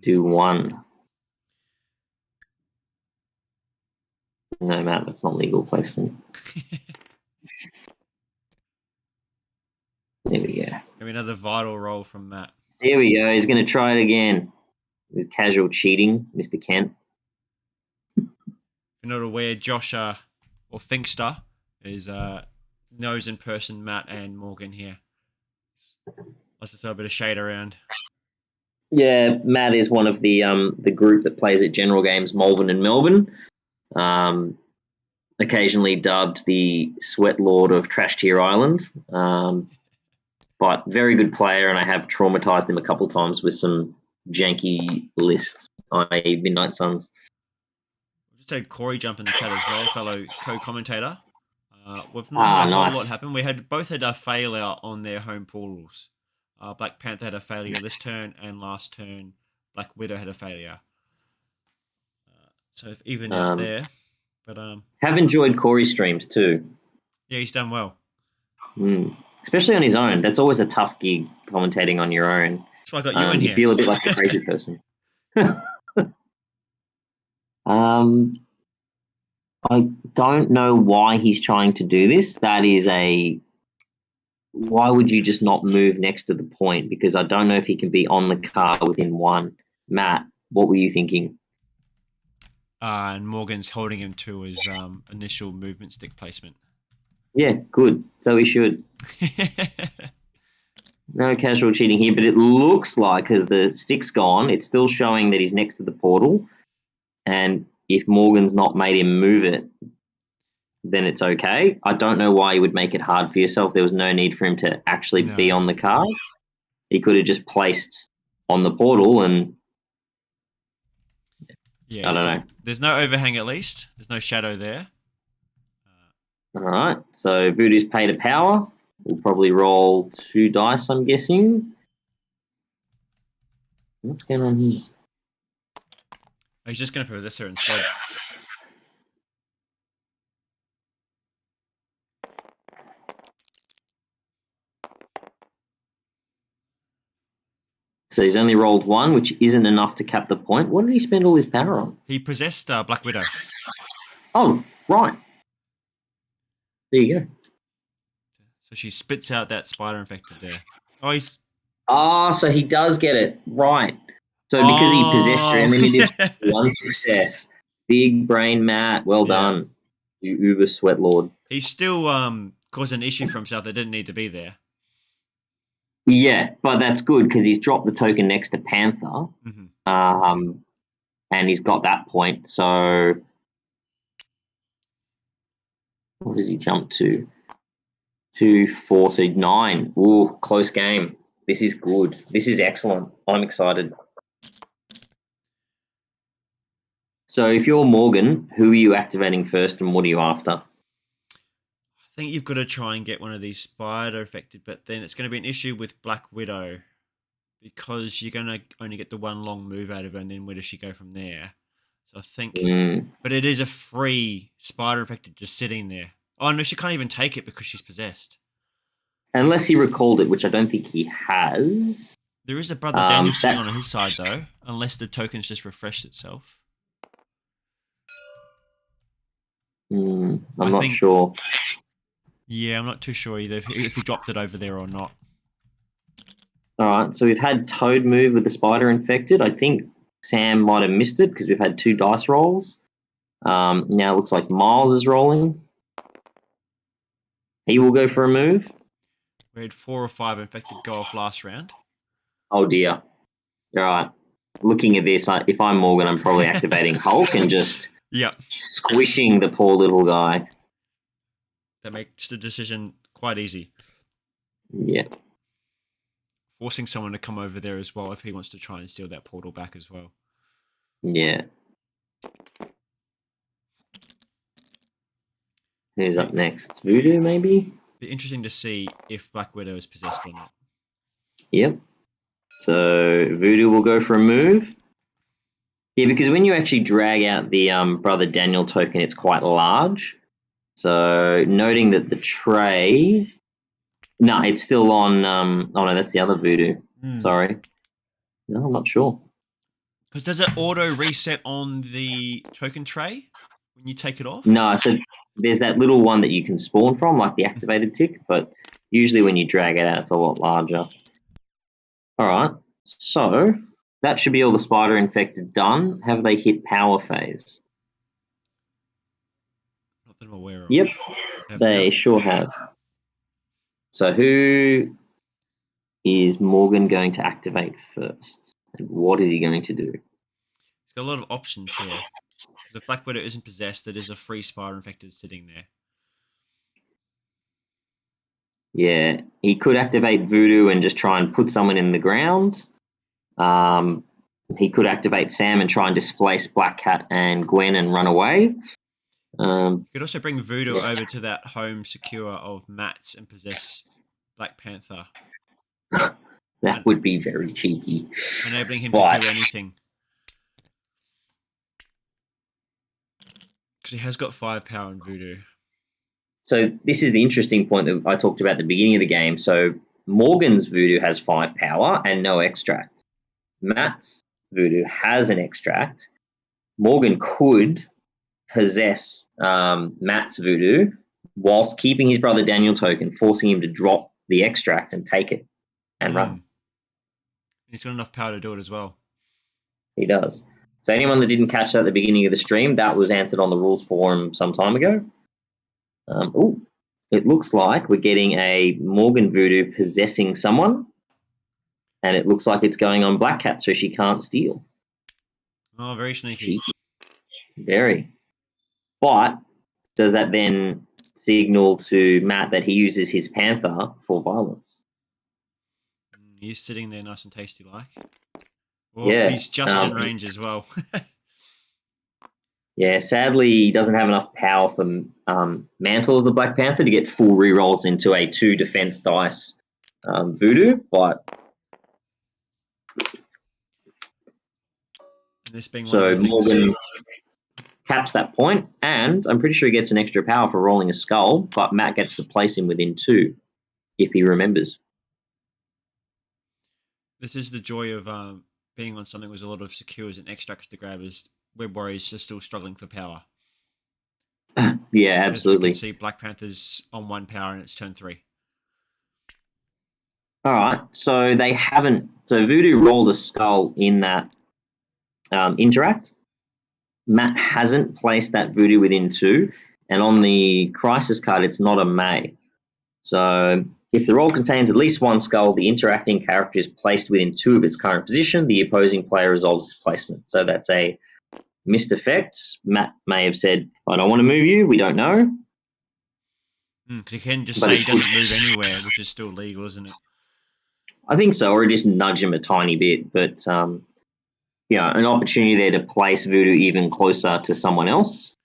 do 1. No, Matt, that's not legal placement. There we go. Maybe another vital roll from Matt. There we go. He's going to try it again. This casual cheating, Mr. Kent. If you're not aware, Josh or Finkster is knows in person Matt and Morgan here. Let's just throw a bit of shade around. Yeah, Matt is one of the group that plays at General Games Malvern and Melbourne. Occasionally dubbed the Sweat Lord of Trash Tier Island. But very good player, and I have traumatized him a couple times with some janky lists, i.e. Midnight Suns. Just had Corey jump in the chat as well, fellow co-commentator. We've not had a whole lot happen. We both had a failure on their home portals. Black Panther had a failure this turn, and last turn Black Widow had a failure. So even out there. But have enjoyed Corey's streams too. Yeah, he's done well. Especially on his own. That's always a tough gig, commentating on your own. That's why I got you in here. You feel a bit like a crazy person. I don't know why he's trying to do this. That is why would you just not move next to the point? Because I don't know if he can be on the card within 1. Matt, what were you thinking? And Morgan's holding him to his initial movement stick placement. Yeah, good. So he should. No casual cheating here, but it looks like, because the stick's gone, it's still showing that he's next to the portal. And if Morgan's not made him move it, then it's okay. I don't know why you would make it hard for yourself. There was no need for him to actually be on the card. He could have just placed on the portal and... Yeah, I don't know. There's no overhang at least. There's no shadow there. All right, so Voodoo's paid a power. We'll probably roll 2 dice, I'm guessing. What's going on here? He's just going to possess her instead. So he's only rolled 1, which isn't enough to cap the point. What did he spend all his power on? He possessed Black Widow. Oh, right. There you go. So she spits out that spider infected there. Oh, he's... so he does get it. Right. So because he possessed her and then he did 1 success. Big brain Matt. Well done. You uber sweat lord. He's still caused an issue for himself that didn't need to be there. Yeah, but that's good because he's dropped the token next to Panther. And he's got that point. So what does he jump to? 2, 4, so 9. Ooh, close game. This is good. This is excellent. I'm excited. So if you're Morgan, who are you activating first and what are you after? I think you've got to try and get one of these spider affected, but then it's going to be an issue with Black Widow because you're going to only get the 1 long move out of her, and then where does she go from there? So I think... But it is a free spider affected just sitting there. Oh, no, she can't even take it because she's possessed. Unless he recalled it, which I don't think he has. There is a Brother Daniel sitting on his side, though, unless the token's just refreshed itself. I'm not sure. Yeah, I'm not too sure either if he dropped it over there or not. All right, so we've had Toad move with the spider infected. I think Sam might have missed it because we've had 2 dice rolls. Now it looks like Miles is rolling. He will go for a move. We had 4 or 5 infected go off last round. Oh dear. All right. Looking at this, if I'm Morgan, I'm probably activating Hulk and just squishing the poor little guy. That makes the decision quite easy. Yeah. Forcing someone to come over there as well if he wants to try and steal that portal back as well. Yeah. Who's up next? Voodoo, maybe? Be interesting to see if Black Widow is possessed or not. Yep. So Voodoo will go for a move. Yeah, because when you actually drag out the Brother Daniel token, it's quite large. So noting that the tray... No, it's still on... oh, no, that's the other Voodoo. Sorry. No, I'm not sure. Because does it auto reset on the token tray when you take it off? No, so there's that little one that you can spawn from, like the activated tick, but usually when you drag it out, it's a lot larger. All right, so that should be all the spider infected done. Have they hit power phase? Not that I'm aware of. Yep, they sure have. So who is Morgan going to activate first? And what is he going to do? He's got a lot of options here. If Black Widow isn't possessed, there is a free spider infected sitting there. Yeah, he could activate Voodoo and just try and put someone in the ground. He could activate Sam and try and displace Black Cat and Gwen and run away. You could also bring Voodoo over to that home secure of Matt's and possess Black Panther. That would be very cheeky. Enabling him to do anything. Because he has got 5 power in Voodoo. So this is the interesting point that I talked about at the beginning of the game. So Morgan's Voodoo has 5 power and no extract. Matt's Voodoo has an extract. Morgan could possess Matt's Voodoo whilst keeping his brother Daniel token, forcing him to drop the extract and take it and run. He's got enough power to do it as well. He does. So anyone that didn't catch that at the beginning of the stream, that was answered on the rules forum some time ago. It looks like we're getting a Morgan Voodoo possessing someone, and it looks like it's going on Black Cat, so she can't steal. Oh, very sneaky. Very. But does that then signal to Matt that he uses his Panther for violence? He's sitting there nice and tasty like. Well, yeah. He's just in range as well. Yeah, sadly, he doesn't have enough power for Mantle of the Black Panther to get full rerolls into a 2 defense dice Voodoo, but... And this being one so of the things... Morgan caps that point, and I'm pretty sure he gets an extra power for rolling a skull, but Matt gets to place him within 2, if he remembers. This is the joy of being on something with a lot of secures and extracts to grab, as Web Warriors are still struggling for power. Yeah, absolutely. As we can see, Black Panther's on 1 power and it's turn 3. All right, so they haven't... So Voodoo rolled a skull in that interact. Matt hasn't placed that Voodoo within 2, and on the crisis card, it's not a May. So if the roll contains at least 1 skull, the interacting character is placed within 2 of its current position. The opposing player resolves its placement. So that's a missed effect. Matt may have said, I don't want to move you. We don't know. Because he can just say he doesn't move anywhere, which is still legal, isn't it? I think so, or just nudge him a tiny bit. But, you know, an opportunity there to place Voodoo even closer to someone else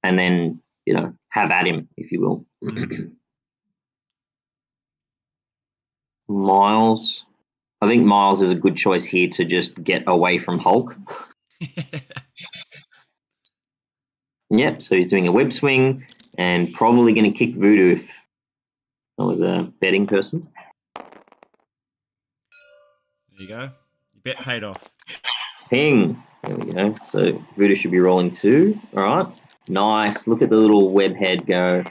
and then, you know, have at him, if you will. Miles. I think Miles is a good choice here to just get away from Hulk. Yep, so he's doing a web swing and probably going to kick Voodoo if I was a betting person. There you go. Your bet paid off. Ping. There we go. So Voodoo should be rolling 2. All right. Nice. Look at the little web head go.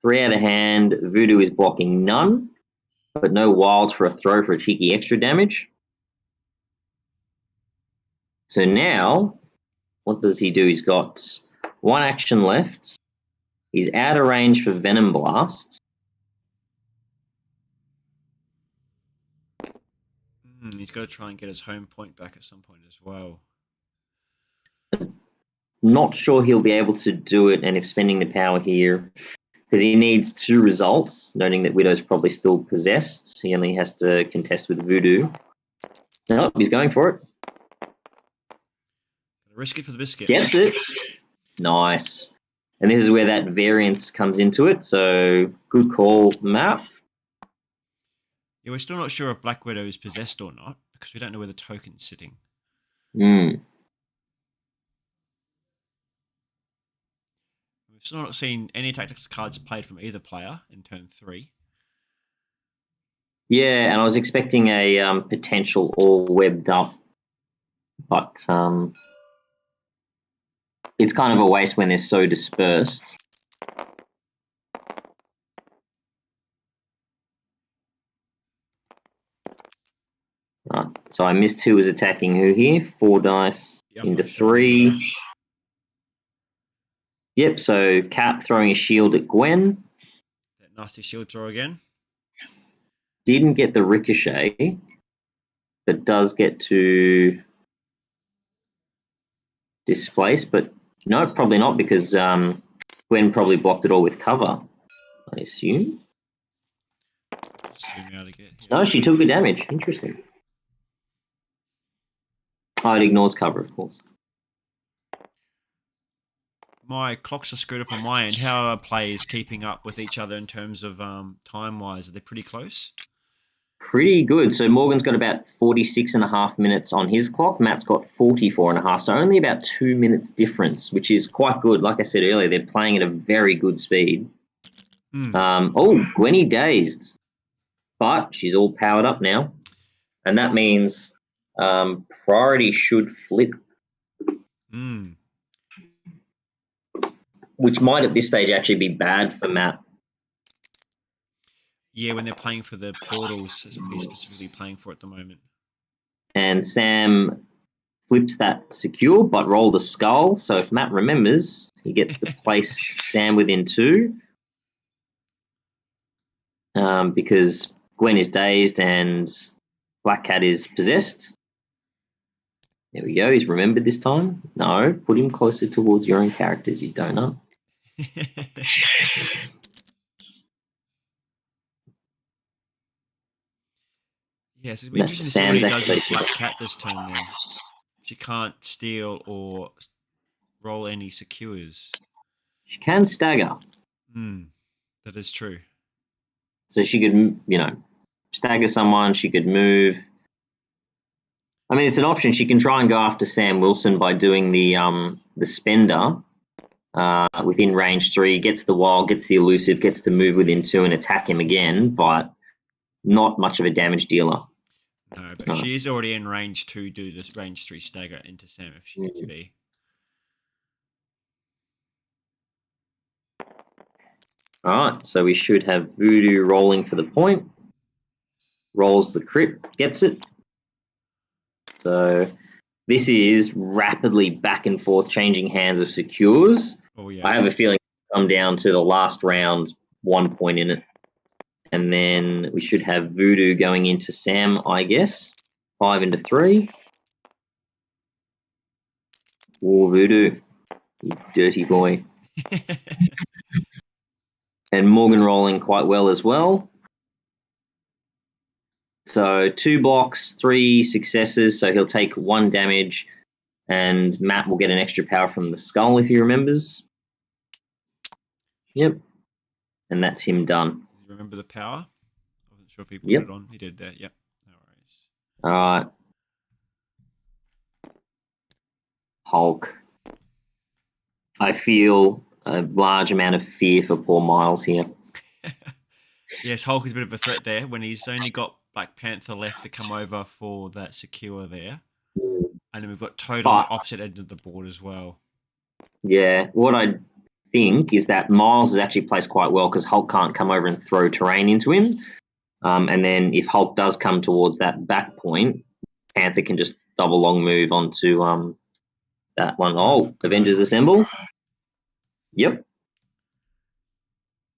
3 out of hand. Voodoo is blocking none, but no wild for a throw for a cheeky extra damage. So now, what does he do? He's got one action left. He's out of range for Venom Blast. He's got to try and get his home point back at some point as well. Not sure he'll be able to do it, and if spending the power here, because he needs 2 results, noting that Widow's probably still possessed. He only has to contest with Voodoo. No, he's going for it. Risk it for the biscuit. Gets it. Nice. And this is where that variance comes into it. So good call, Matt. Yeah, we're still not sure if Black Widow is possessed or not because we don't know where the token's sitting. Mm. We've still not seen any tactics cards played from either player in turn 3. Yeah, and I was expecting a potential all webbed up, but it's kind of a waste when they're so dispersed. Right, so I missed who was attacking who here. 4 dice into 3. Yep, so Cap throwing a shield at Gwen. That nasty shield throw again. Didn't get the ricochet, but does get to displace, but no, probably not, because Gwen probably blocked it all with cover, I assume. No, she took the damage. Interesting. Oh, it ignores cover, of course. My clocks are screwed up on my end. How are players keeping up with each other in terms of time-wise? Are they pretty close? Pretty good. So Morgan's got about 46.5 minutes on his clock. Matt's got 44.5, so only about 2 minutes difference, which is quite good. Like I said earlier, they're playing at a very good speed. Oh, Gwenny dazed, but she's all powered up now, and that means priority should flip, which might at this stage actually be bad for Matt. Yeah, when they're playing for the portals, he's specifically playing for at the moment. And Sam flips that secure, but rolled a skull. So if Matt remembers, he gets to place Sam within 2. Because Gwen is dazed and Black Cat is possessed. There we go. He's remembered this time. No, put him closer towards your own characters, you donut. Yes, it'd be interesting to see what he does with Black Cat this turn then. She can't steal or roll any secures. She can stagger. That is true. So she could, stagger someone. She could move. I mean, it's an option. She can try and go after Sam Wilson by doing the spender within range 3, gets the wild, gets the elusive, gets to move within 2 and attack him again, but not much of a damage dealer. No, but she is already in range 2, do this range 3 stagger into Sam if she needs to be. All right, so we should have Voodoo rolling for the point. Rolls the crit, gets it. So this is rapidly back and forth changing hands of secures. Oh, yes. I have a feeling it'll come down to the last round, 1 point in it. And then we should have Voodoo going into Sam, I guess. 5 into 3. Oh, Voodoo, you dirty boy. And Morgan rolling quite well as well. So 2 blocks, 3 successes. So he'll take 1 damage, and Matt will get an extra power from the skull if he remembers. Yep. And that's him done. Remember the power? I wasn't sure if he put it on. He did that. Yep. No worries. All right. Hulk. I feel a large amount of fear for poor Miles here. Yes, Hulk is a bit of a threat there when he's only got Black Panther left to come over for that secure there. And then we've got Toad on the opposite end of the board as well. Yeah, what I think is that Miles is actually placed quite well because Hulk can't come over and throw terrain into him. And then if Hulk does come towards that back point, Panther can just double long move onto that one. Oh, Good Avengers idea. Assemble. Yep.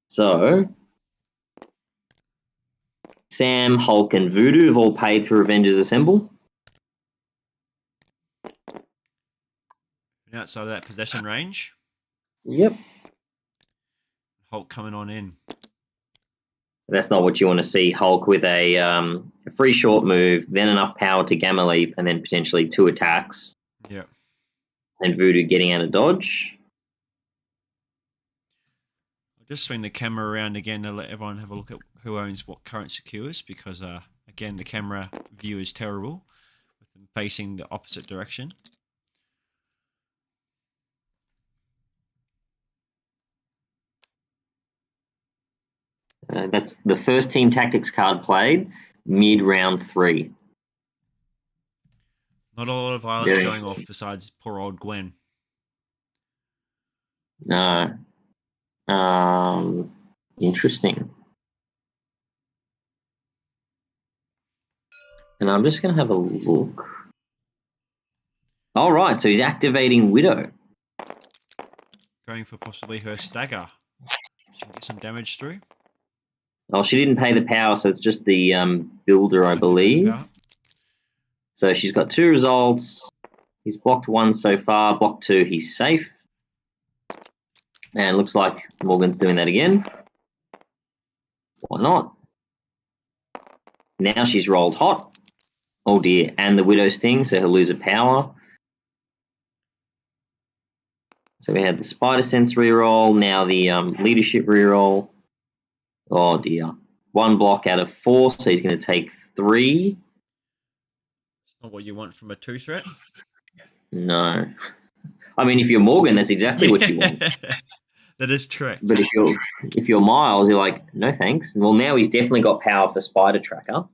So Sam, Hulk, and Voodoo have all paid for Avengers Assemble. Outside of that possession range, Yep. Hulk coming on in. That's not what you want to see. Hulk with a free short move, then enough power to Gamma Leap, and then potentially 2 attacks. Yep. And Voodoo getting out of dodge. I'll just swing the camera around again to let everyone have a look at who owns what current secures, because again the camera view is terrible with them facing the opposite direction. That's the first team tactics card played mid round 3. Not a lot of violence going off besides poor old Gwen. No. Interesting. And I'm just going to have a look. All right, so he's activating Widow. Going for possibly her stagger. She can get some damage through. Oh, she didn't pay the power, so it's just the builder, I believe. So she's got 2 results. He's blocked 1 so far. Blocked 2, he's safe. And looks like Morgan's doing that again. Why not? Now she's rolled hot. Oh dear, and the Widow Sting, so he'll lose a power. So we had the Spider Sense reroll, now the Leadership reroll. Oh dear. 1 block out of 4, so he's going to take 3. It's not what you want from a 2 threat. No. I mean, if you're Morgan, that's exactly what you want. That is correct. But if you're Miles, you're like, no thanks. Well, now he's definitely got power for Spider Tracker.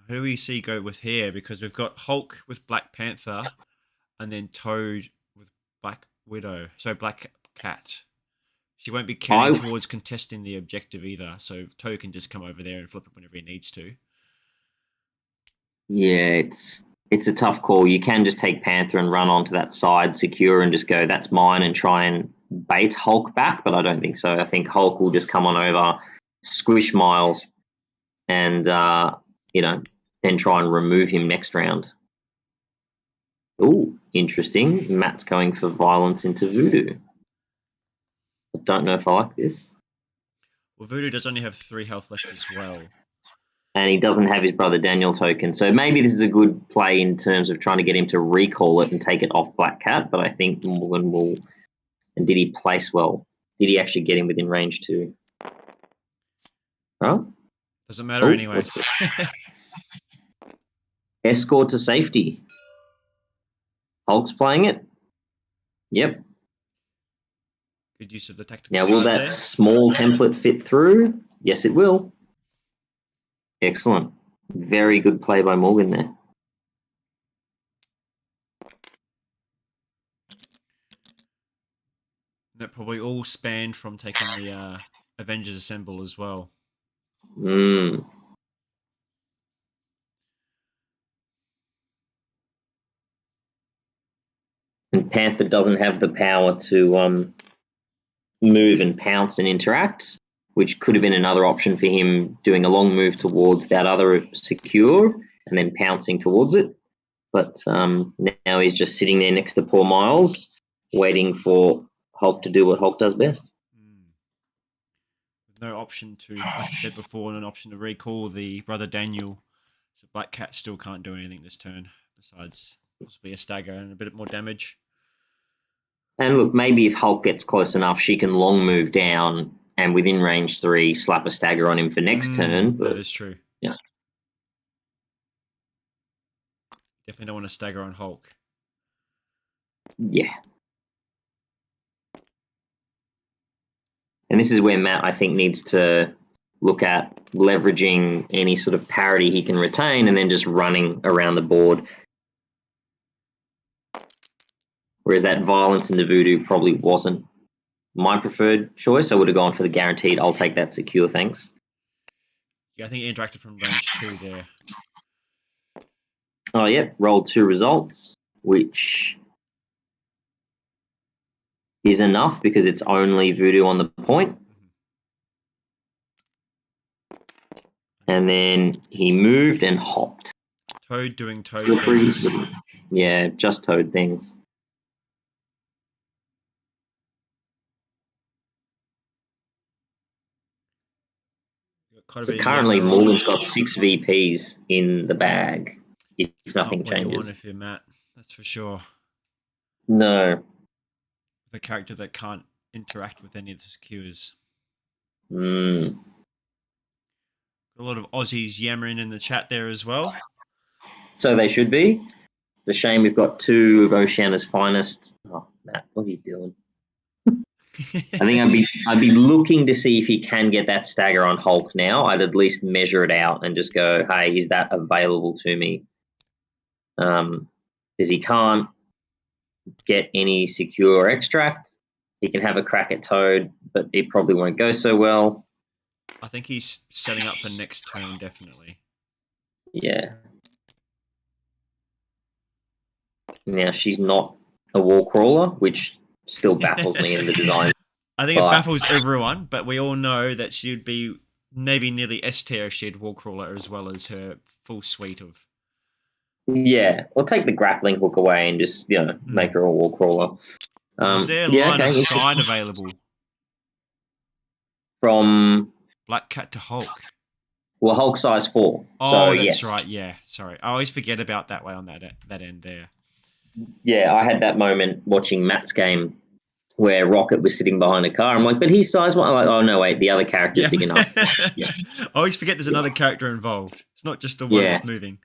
Who do we see go with here? Because we've got Hulk with Black Panther, and then Toad with Black Widow. So Black Cat. She won't be counting towards contesting the objective either. So Toad can just come over there and flip it whenever he needs to. Yeah, it's a tough call. You can just take Panther and run onto that side secure and just go, that's mine, and try and bait Hulk back, but I don't think so. I think Hulk will just come on over, squish Miles, and then try and remove him next round. Ooh, interesting. Matt's going for violence into Voodoo. I don't know if I like this. Well, Voodoo does only have 3 health left as well. And he doesn't have his brother Daniel token. So maybe this is a good play in terms of trying to get him to recall it and take it off Black Cat, but I think Morgan will... And did he place well? Did he actually get him within range too? Huh? Doesn't matter anyway. Escort to safety. Hulk's playing it. Yep. Good use of the tactical. Now, will that small template fit through? Yes, it will. Excellent. Very good play by Morgan there. That probably all spanned from taking the Avengers Assemble as well. And Panther doesn't have the power to move and pounce and interact, which could have been another option for him, doing a long move towards that other secure and then pouncing towards it. But now he's just sitting there next to poor Miles, waiting for Hulk to do what Hulk does best. No option to, like I said before, an option to recall the brother Daniel. So Black Cat still can't do anything this turn, besides possibly a stagger and a bit more damage. And look, maybe if Hulk gets close enough, she can long move down and within range 3, slap a stagger on him for next turn. But, that is true. Yeah. Definitely don't want to stagger on Hulk. Yeah. And this is where Matt, I think, needs to look at leveraging any sort of parity he can retain and then just running around the board. Whereas that violence into Voodoo probably wasn't my preferred choice. I would have gone for the guaranteed, I'll take that secure, thanks. Yeah, I think he interacted from range 2 there. Oh, yep. Rolled 2 results, which is enough because it's only voodoo on the point. And then he moved and hopped. Toad doing Toad Slippery. things. Yeah, just Toad things. So currently, Morgan's got 6 VPs in the bag if nothing changes. If you're Matt, that's for sure. No. The character that can't interact with any of the secures. Mm. A lot of Aussies yammering in the chat there as well. So they should be. It's a shame we've got 2 of Oceania's finest. Oh, Matt, what are you doing? I think I'd be looking to see if he can get that stagger on Hulk now. I'd at least measure it out and just go, hey, is that available to me? Because he can't get any secure extract. He can have a crack at Toad, but it probably won't go so well. I think he's setting up for next turn, definitely. Yeah. Now, she's not a wall crawler, which still baffles me in the design. I think it baffles everyone, but we all know that she would be maybe nearly S tier if she had wall crawler as well as her full suite of. Yeah, or take the grappling hook away and just make her a wall crawler. Is there a line of sight available from Black Cat to Hulk? Well, Hulk size 4. Oh, so, that's yes. right. Yeah, sorry, I always forget about that way on that end there. Yeah, I had that moment watching Matt's game where Rocket was sitting behind a car. I'm like, but he's size 1. I'm like, oh no, wait, the other character's big enough. Yeah. I always forget there's another character involved. It's not just the one that's moving.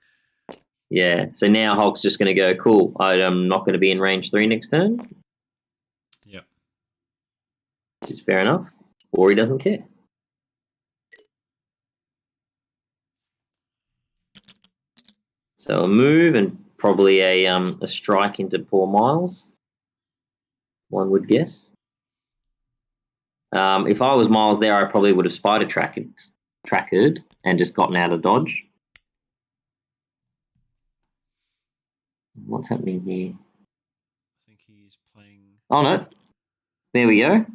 Yeah, so now Hulk's just going to go, cool, I'm not going to be in range 3 next turn. Yep. Which is fair enough. Or he doesn't care. So a move and probably a strike into poor Miles, one would guess. If I was Miles there, I probably would have spider tracked and just gotten out of dodge. What's happening here? I think he's playing. Oh no, there we go.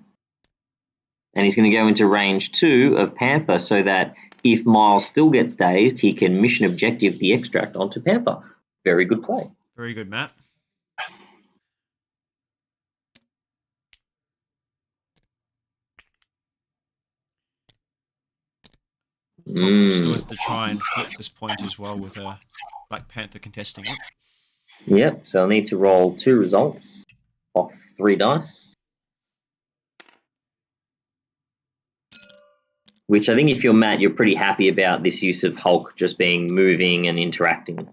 And he's going to go into range 2 of Panther so that if Miles still gets dazed, he can mission objective the extract onto Panther. Very good play. Very good, Matt. We'll still have to try and flip this point as well with a Black Panther contesting it. Yep, so I'll need to roll 2 results off 3 dice. Which I think if you're Matt, you're pretty happy about this use of Hulk just being moving and interacting.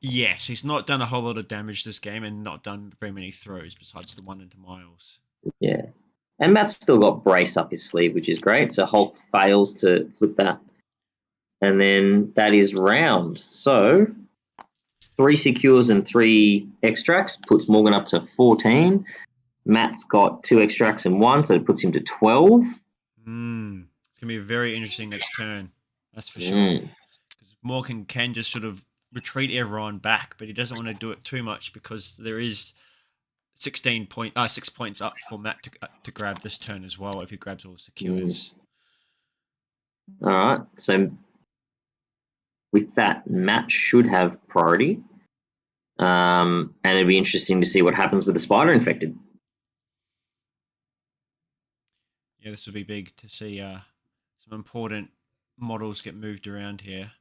Yes, he's not done a whole lot of damage this game and not done very many throws besides the one into Miles. Yeah. And Matt's still got Brace up his sleeve, which is great. So Hulk fails to flip that. And then that is round. So 3 secures and 3 extracts puts Morgan up to 14. Matt's got 2 extracts and 1, so it puts him to 12. It's going to be very interesting next turn. That's for sure. Because Morgan can just sort of retreat everyone back, but he doesn't want to do it too much because there is 6 points up for Matt to grab this turn as well if he grabs all the secures. All right. So with that, Matt should have priority. And it'd be interesting to see what happens with the spider infected. Yeah, this would be big to see some important models get moved around here.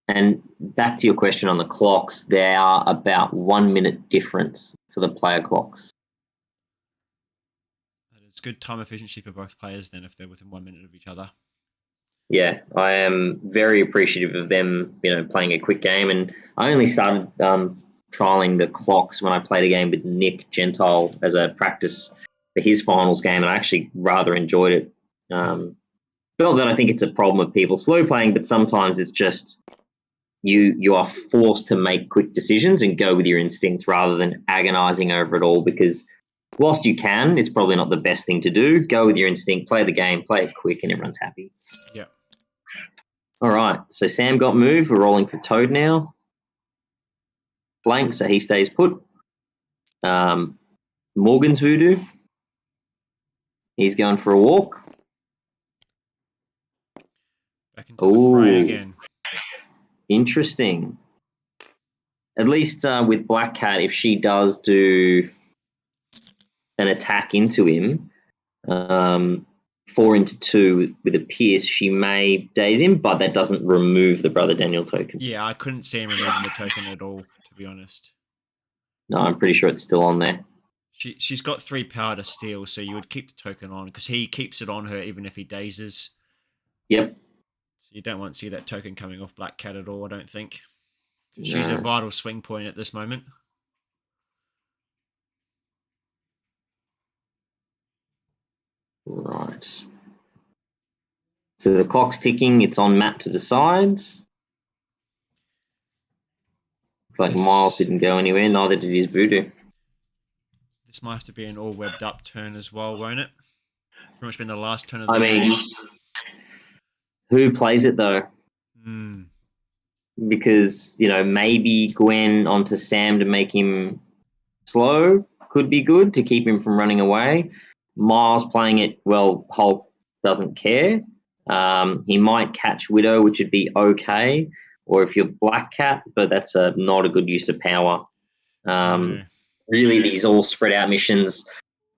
And back to your question on the clocks, there are about 1 minute difference for the player clocks. That is good time efficiency for both players then if they're within 1 minute of each other. Yeah, I am very appreciative of them, playing a quick game. And I only started trialing the clocks when I played a game with Nick Gentile as a practice for his finals game, and I actually rather enjoyed it. Not that I think it's a problem of people slow playing, but sometimes it's just you are forced to make quick decisions and go with your instincts rather than agonizing over it all, because whilst you can, it's probably not the best thing to do. Go with your instinct, play the game, play it quick, and everyone's happy. Yeah. All right, so Sam got moved. We're rolling for Toad now. Blank, so he stays put. Morgan's voodoo. He's going for a walk. Back into the fray again. Interesting. At least with Black Cat, if she does do an attack into him, 4 into 2 with a pierce, she may daze him, but that doesn't remove the Brother Daniel token. Yeah, I couldn't see him removing the token at all, to be honest. No, I'm pretty sure it's still on there. She's got 3 power to steal, so you would keep the token on because he keeps it on her even if he dazes. Yep. So you don't want to see that token coming off Black Cat at all, I don't think. No. She's a vital swing point at this moment. Right. So the clock's ticking. It's on Matt to decide. Looks like Miles didn't go anywhere. Neither did his voodoo. This might have to be an all webbed up turn as well, won't it? Pretty much been the last turn of the game. game. Who plays it though? Because, you know, maybe Gwen onto Sam to make him slow could be good to keep him from running away. Miles playing it, well, Hulk doesn't care. He might catch Widow, which would be okay. Or if you're Black Cat, but that's not a good use of power. Really, these all spread out missions,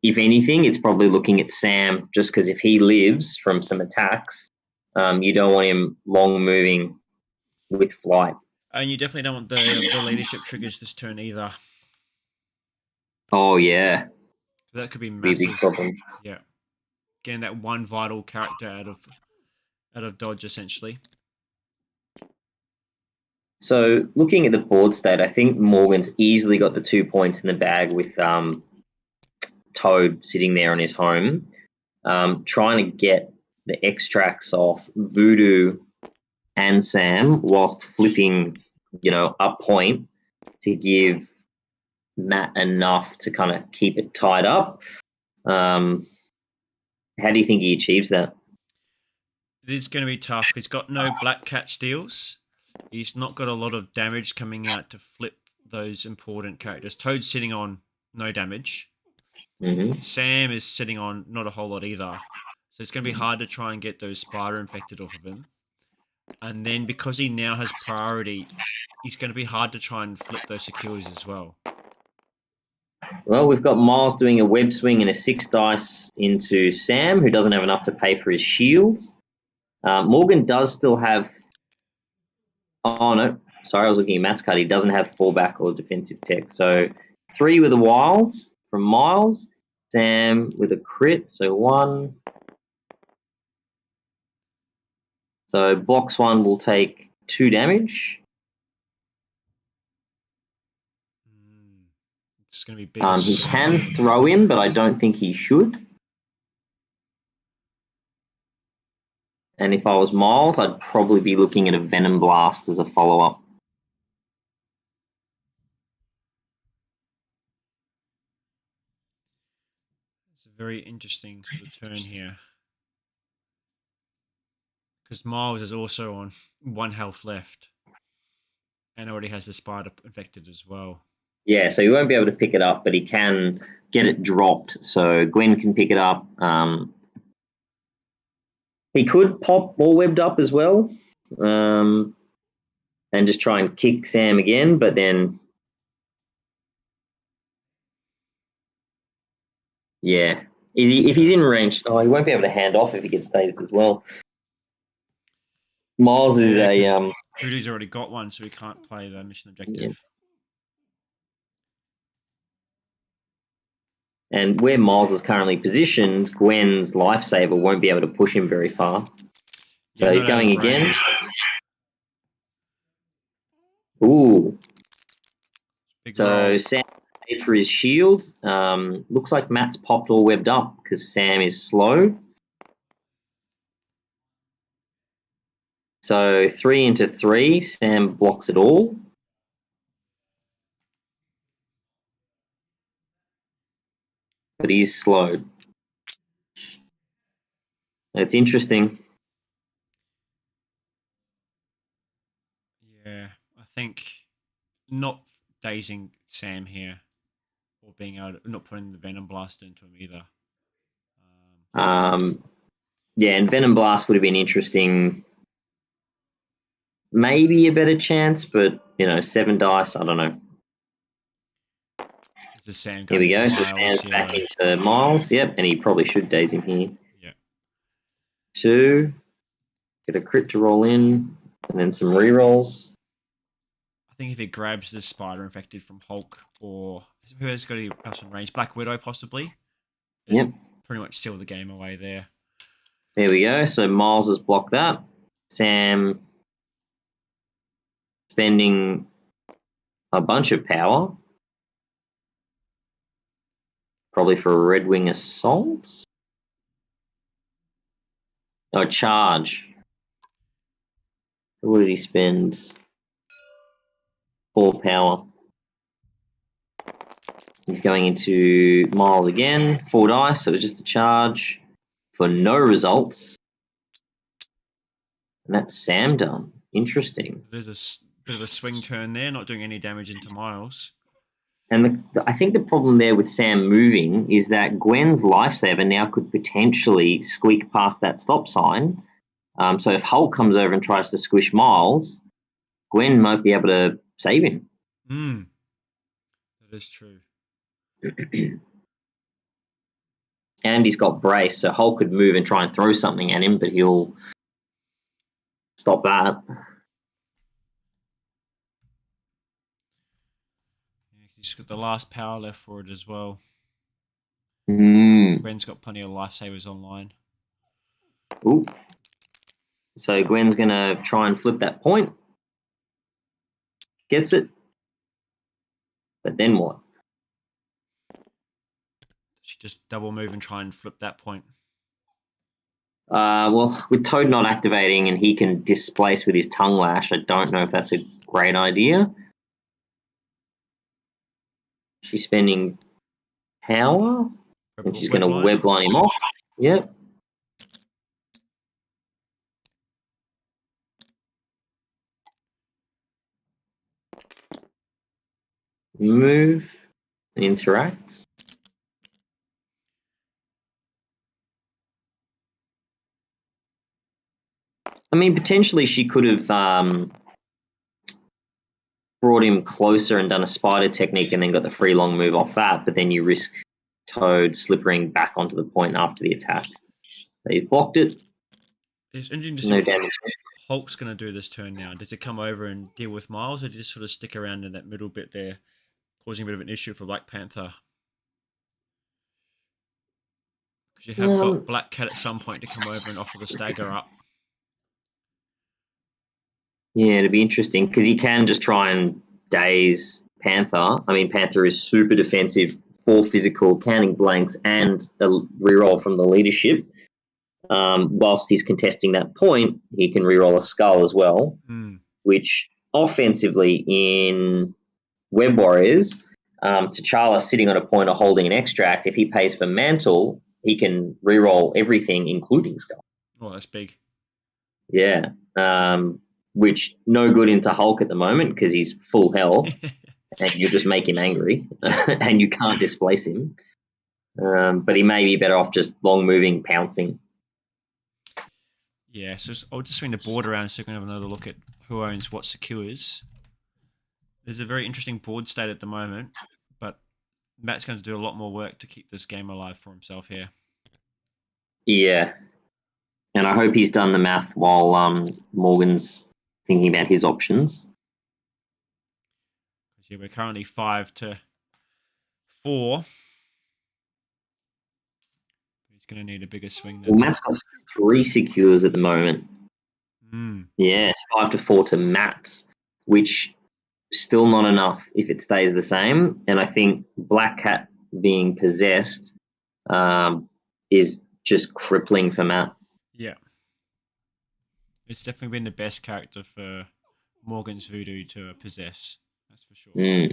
if anything, it's probably looking at Sam, just because if he lives from some attacks, you don't want him long moving with flight. And you definitely don't want the leadership triggers this turn either. Oh, yeah. That could be massive. Be a big problem. Yeah. Getting that one vital character out of dodge, essentially. So, looking at the board state, I think Morgan's easily got the 2 points in the bag with Toad sitting there on his home, trying to get the extracts off Voodoo and Sam whilst flipping, you know, up point to give Matt enough to kind of keep it tied up. How do you think he achieves that? It is going to be tough. He's got no Black Cat steals. He's not got a lot of damage coming out to flip those important characters. Toad's sitting on no damage. Sam is sitting on not a whole lot either. So it's going to be hard to try and get those spider infected off of him. And then because he now has priority, he's going to be hard to try and flip those secures as well. Well, we've got Miles doing a web swing and a 6 dice into Sam, who doesn't have enough to pay for his shields. Morgan does still have... Oh, no. Sorry, I was looking at Matt's card. He doesn't have fallback or defensive tech. So 3 with a wild from Miles. Sam with a crit, so 1. So box 1 will take 2 damage. It's going to be big. He can throw him, but I don't think he should. And if I was Miles, I'd probably be looking at a Venom Blast as a follow-up. It's a very interesting sort of turn here. Because Miles is also on 1 health left. And already has the spider infected as well. Yeah, so he won't be able to pick it up, but he can get it dropped. So Gwen can pick it up. He could pop all webbed up as well. And just try and kick Sam again, but then... Yeah. If he's in range... Oh, he won't be able to hand off if he gets dazed as well. Miles is a... Voodoo's already got one, so he can't play the mission objective. Yeah. And where Miles is currently positioned, Gwen's lifesaver won't be able to push him very far. So he's going again. Ooh. So Sam paid for his shield. Looks like Matt's popped all webbed up because Sam is slow. So 3 into 3, Sam blocks it all. But he's slowed. It's interesting. think not dazing Sam here, or being able to, not putting the Venom Blast into him either. Yeah, and Venom Blast would have been interesting. Maybe a better chance, but 7 dice. I don't know. This is Sam Here going we go. into So Miles, Sam's back into Miles. Yep, and he probably should daze him here. Yeah. 2. Get a crit to roll in, and then some rerolls. I think if he grabs the spider infected from Hulk, or who has got any else in range, Black Widow possibly. Yep. Pretty much steal the game away there. There we go. So Miles has blocked that. Sam spending a bunch of power. Probably for a Red Wing Assault. Oh, charge. What did he spend? 4 power. He's going into Miles again. 4 dice, so it was just a charge for no results. And that's Sam done. Interesting. There's a bit of a swing turn there, not doing any damage into Miles. And I think the problem there with Sam moving is that Gwen's lifesaver now could potentially squeak past that stop sign. So if Hulk comes over and tries to squish Miles, Gwen might be able to save him. That is true. And he's got brace, so Hulk could move and try and throw something at him, but he'll stop that. He's got the last power left for it as well. Mm. Gwen's got plenty of lifesavers online. Ooh. So Gwen's going to try and flip that point. Gets it. But then what? She just double move and try and flip that point. Well, with Toad not activating and he can displace with his tongue lash, I don't know if that's a great idea. She's spending power, and she's going to web line him off. Yep. Move, interact. I mean, potentially she could have brought him closer and done a spider technique and then got the free long move off that, but then you risk Toad slippering back onto the point after the attack. So he's blocked it. It's interesting to see No what damage. Hulk's going to do this turn now. Does it come over and deal with Miles, or do you just sort of stick around in that middle bit there, causing a bit of an issue for Black Panther? Because you have got Black Cat at some point to come over and offer the stagger up. Yeah, it'd be interesting because he can just try and daze Panther. I mean, Panther is super defensive, 4 physical, counting blanks, and a reroll from the leadership. Whilst he's contesting that point, he can reroll a skull as well, which offensively in Web Warriors, T'Challa sitting on a point or holding an extract, if he pays for Mantle, he can reroll everything, including skull. Oh, that's big. Yeah. Which no good into Hulk at the moment because he's full health and you just make him angry and you can't displace him. But he may be better off just long moving, pouncing. Yeah, so I'll just swing the board around so we can have another look at who owns what secures. There's a very interesting board state at the moment, but Matt's going to do a lot more work to keep this game alive for himself here. Yeah. And I hope he's done the math while Morgan's thinking about his options. Yeah, we're currently 5-4. He's going to need a bigger swing than well, Matt's got 3 secures at the moment. Yeah, it's 5-4 to Matt, which still not enough if it stays the same. And I think Black Cat being possessed is just crippling for Matt. Yeah. It's definitely been the best character for Morgan's Voodoo to possess. That's for sure.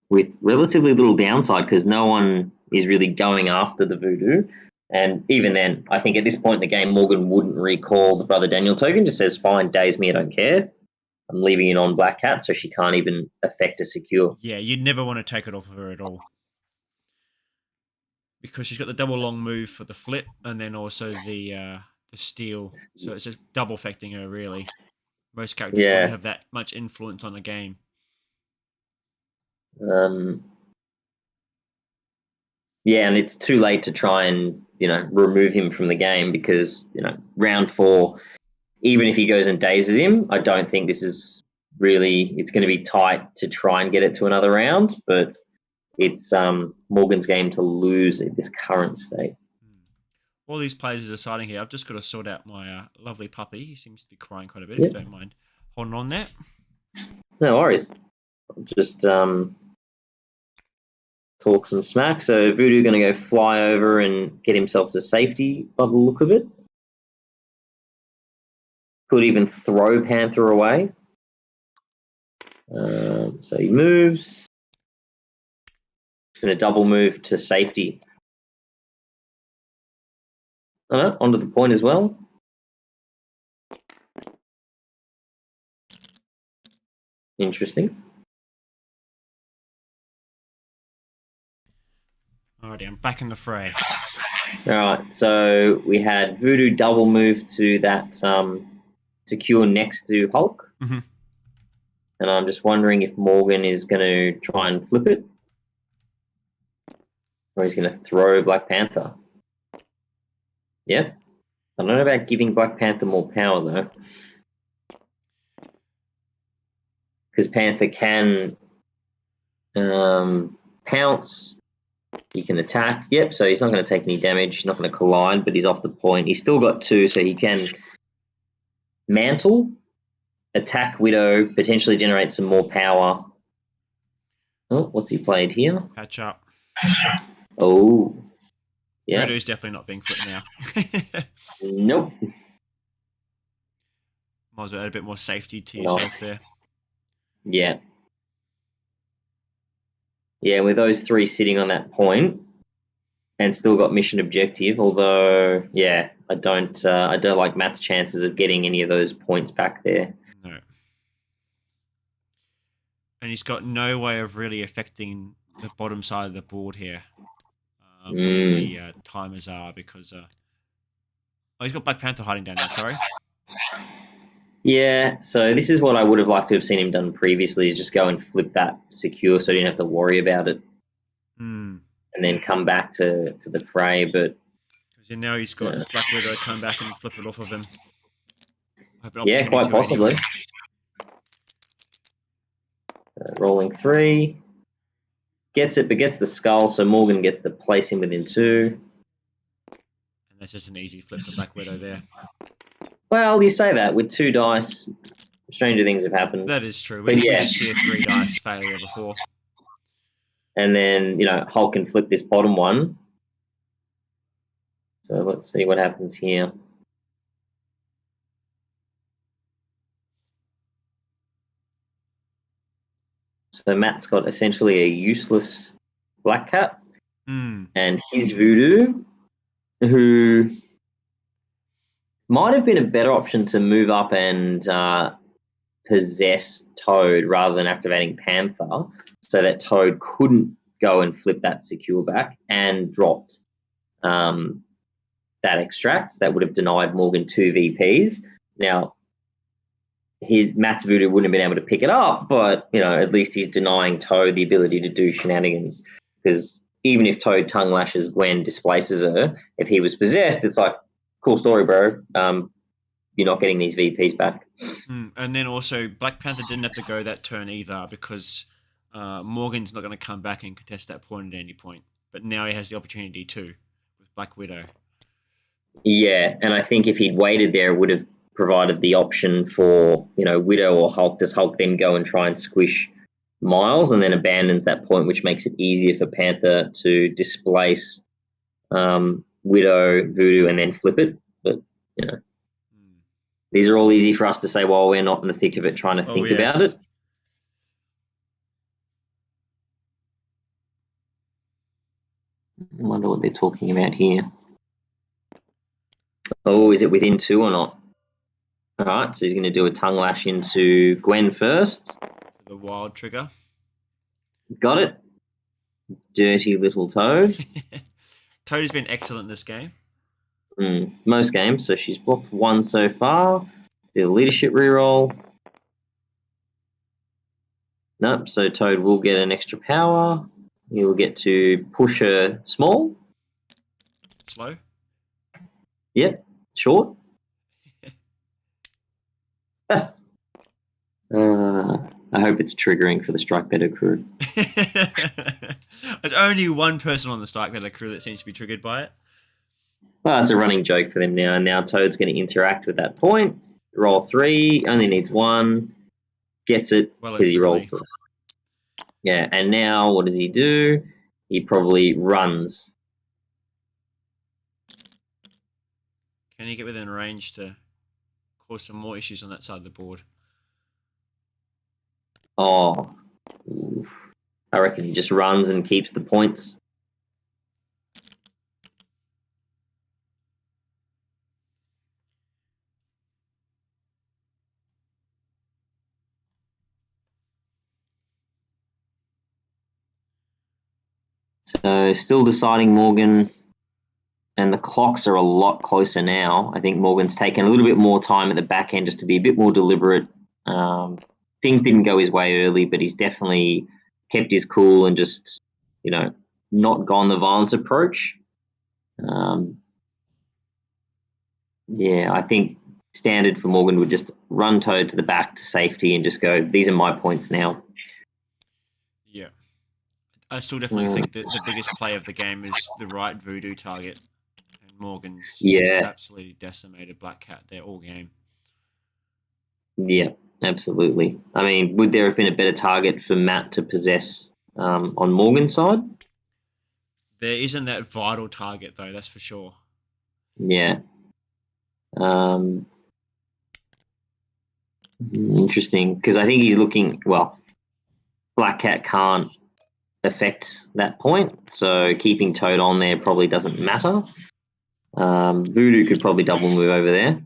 With relatively little downside because no one is really going after the Voodoo. And even then, I think at this point in the game, Morgan wouldn't recall the Brother Daniel token. Just says, fine, daze me, I don't care. I'm leaving it on Black Cat, so she can't even affect a secure. Yeah, you'd never want to take it off of her at all. Because she's got the double long move for the flip, and then also the steal. So it's just double affecting her, really. Most characters wouldn't have that much influence on the game. Yeah, and it's too late to try and, remove him from the game because, round 4, even if he goes and dazes him, I don't think this is really, it's going to be tight to try and get it to another round, but it's Morgan's game to lose at this current state. All these players are deciding here. I've just got to sort out my lovely puppy. He seems to be crying quite a bit, if you don't mind holding on there. No worries. I'll just talk some smack. So Voodoo going to go fly over and get himself to safety by the look of it. Could even throw Panther away. So he moves. He's going to double move to safety. Oh no, onto the point as well. Interesting. Alrighty, I'm back in the fray. Alright, so we had Voodoo double move to that secure next to Hulk. Mm-hmm. And I'm just wondering if Morgan is going to try and flip it. Or he's going to throw Black Panther. Yeah. I don't know about giving Black Panther more power, though. Because Panther can pounce. He can attack. Yep, so he's not going to take any damage. He's not going to collide, but he's off the point. He's still got 2, so he can mantle, attack Widow, potentially generate some more power. Oh, what's he played here? Patch up. Oh. Yeah. Voodoo's definitely not being flipped now. Nope. Might as well add a bit more safety to yourself there. Yeah. Yeah, with those 3 sitting on that point and still got mission objective, although, yeah, I don't like Matt's chances of getting any of those points back there. No. And he's got no way of really affecting the bottom side of the board here. Where the timers are, because he's got Black Panther hiding down there, sorry. Yeah, so this is what I would have liked to have seen him done previously, is just go and flip that secure so he didn't have to worry about it. And then come back to the fray, but... Because now he's got Black Widow come back and flip it off of him. Yeah, quite possibly. Anyway. Rolling 3. Gets it, but gets the skull, so Morgan gets to place him within 2. And that's just an easy flip for Black Widow there. Well, you say that. With 2 dice, stranger things have happened. That is true. We did see a 3 dice failure before. And then, Hulk can flip this bottom one. So let's see what happens here. So Matt's got essentially a useless Black Cat. And his Voodoo, who might have been a better option to move up and possess Toad rather than activating Panther, so that Toad couldn't go and flip that secure back and dropped that extract. That would have denied Morgan 2 VPs. Now, Matt's Voodoo wouldn't have been able to pick it up, but at least he's denying Toad the ability to do shenanigans. Because even if Toad tongue lashes Gwen, displaces her, if he was possessed, it's like, cool story, bro. You're not getting these VPs back. And then also, Black Panther didn't have to go that turn either, because Morgan's not going to come back and contest that point at any point. But now he has the opportunity to with Black Widow. Yeah, and I think if he'd waited there, it would have provided the option for, Widow or Hulk. Does Hulk then go and try and squish Miles and then abandons that point, which makes it easier for Panther to displace Widow, Voodoo, and then flip it. But, these are all easy for us to say while we're not in the thick of it trying to think about it. I wonder what they're talking about here. Oh, is it within 2 or not? All right, so he's going to do a tongue lash into Gwen first. The wild trigger. Got it. Dirty little Toad. Toad has been excellent this game. Most games. So she's blocked 1 so far. Do the leadership reroll. Nope, so Toad will get an extra power. He will get to push her small. Slow. Yep, short. I hope it's triggering for the Strike Better crew. There's only one person on the Strike Better crew that seems to be triggered by it. Well, it's a running joke for them now. Now Toad's going to interact with that point. Roll 3, only needs 1. Gets it because he rolled 3. Yeah, and now what does he do? He probably runs. Can he get within range to cause some more issues on that side of the board? Oh, oof. I reckon he just runs and keeps the points. So still deciding Morgan, and the clocks are a lot closer now. I think Morgan's taken a little bit more time at the back end just to be a bit more deliberate. Things didn't go his way early, but he's definitely kept his cool and just, not gone the violence approach. I think standard for Morgan would just run Toad to the back to safety and just go, these are my points now. Yeah. I still definitely think that the biggest play of the game is the right voodoo target. And Morgan's absolutely decimated Black Cat there all game. Yeah, absolutely. I mean, would there have been a better target for Matt to possess on Morgan's side? There isn't that vital target, though, that's for sure. Yeah. Interesting, because I think he's looking, Black Cat can't affect that point, so keeping Toad on there probably doesn't matter. Voodoo could probably double move over there.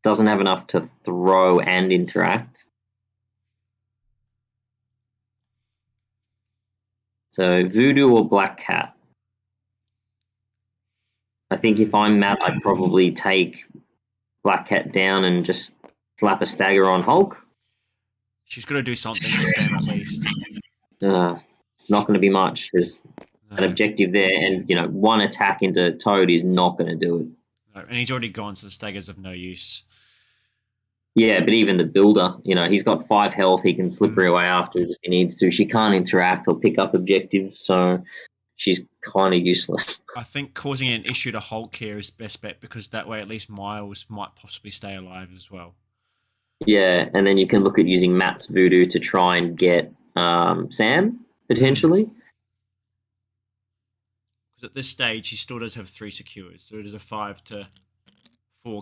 Doesn't have enough to throw and interact. So Voodoo or Black Cat? I think if I'm Matt, I'd probably take Black Cat down and just slap a stagger on Hulk. She's got to do something this game at least. It's not going to be much because an objective there and, one attack into Toad is not going to do it. No, and he's already gone, so the stagger's of no use. Yeah, but even the builder, he's got 5 health. He can slippery away after if he needs to. She can't interact or pick up objectives, so she's kind of useless. I think causing an issue to Hulk here is best bet because that way at least Miles might possibly stay alive as well. Yeah, and then you can look at using Matt's Voodoo to try and get Sam, potentially. Because at this stage, he still does have 3 secures, so it is a 5-4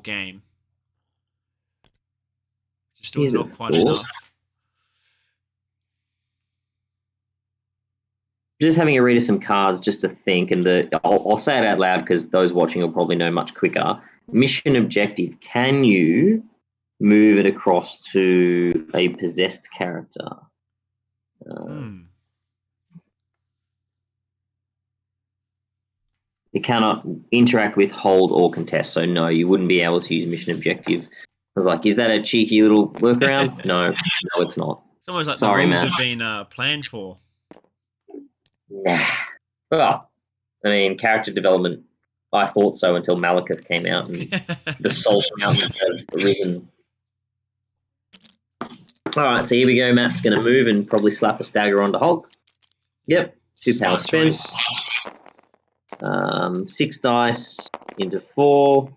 game. It's still not quite enough. Just having a read of some cards just to think, and I'll say it out loud because those watching will probably know much quicker. Mission objective, can you move it across to a possessed character? It cannot interact with, hold, or contest, so no, you wouldn't be able to use mission objective. I was like, is that a cheeky little workaround? No, it's not. It's almost like Sorry, the rules man. have been planned for. Nah. Well, I mean, character development, I thought so until Malekith came out and the Salt Mountains have arisen. All right, so here we go. Matt's going to move and probably slap a stagger onto Hulk. Yep, 2 power spin. 6 dice into 4.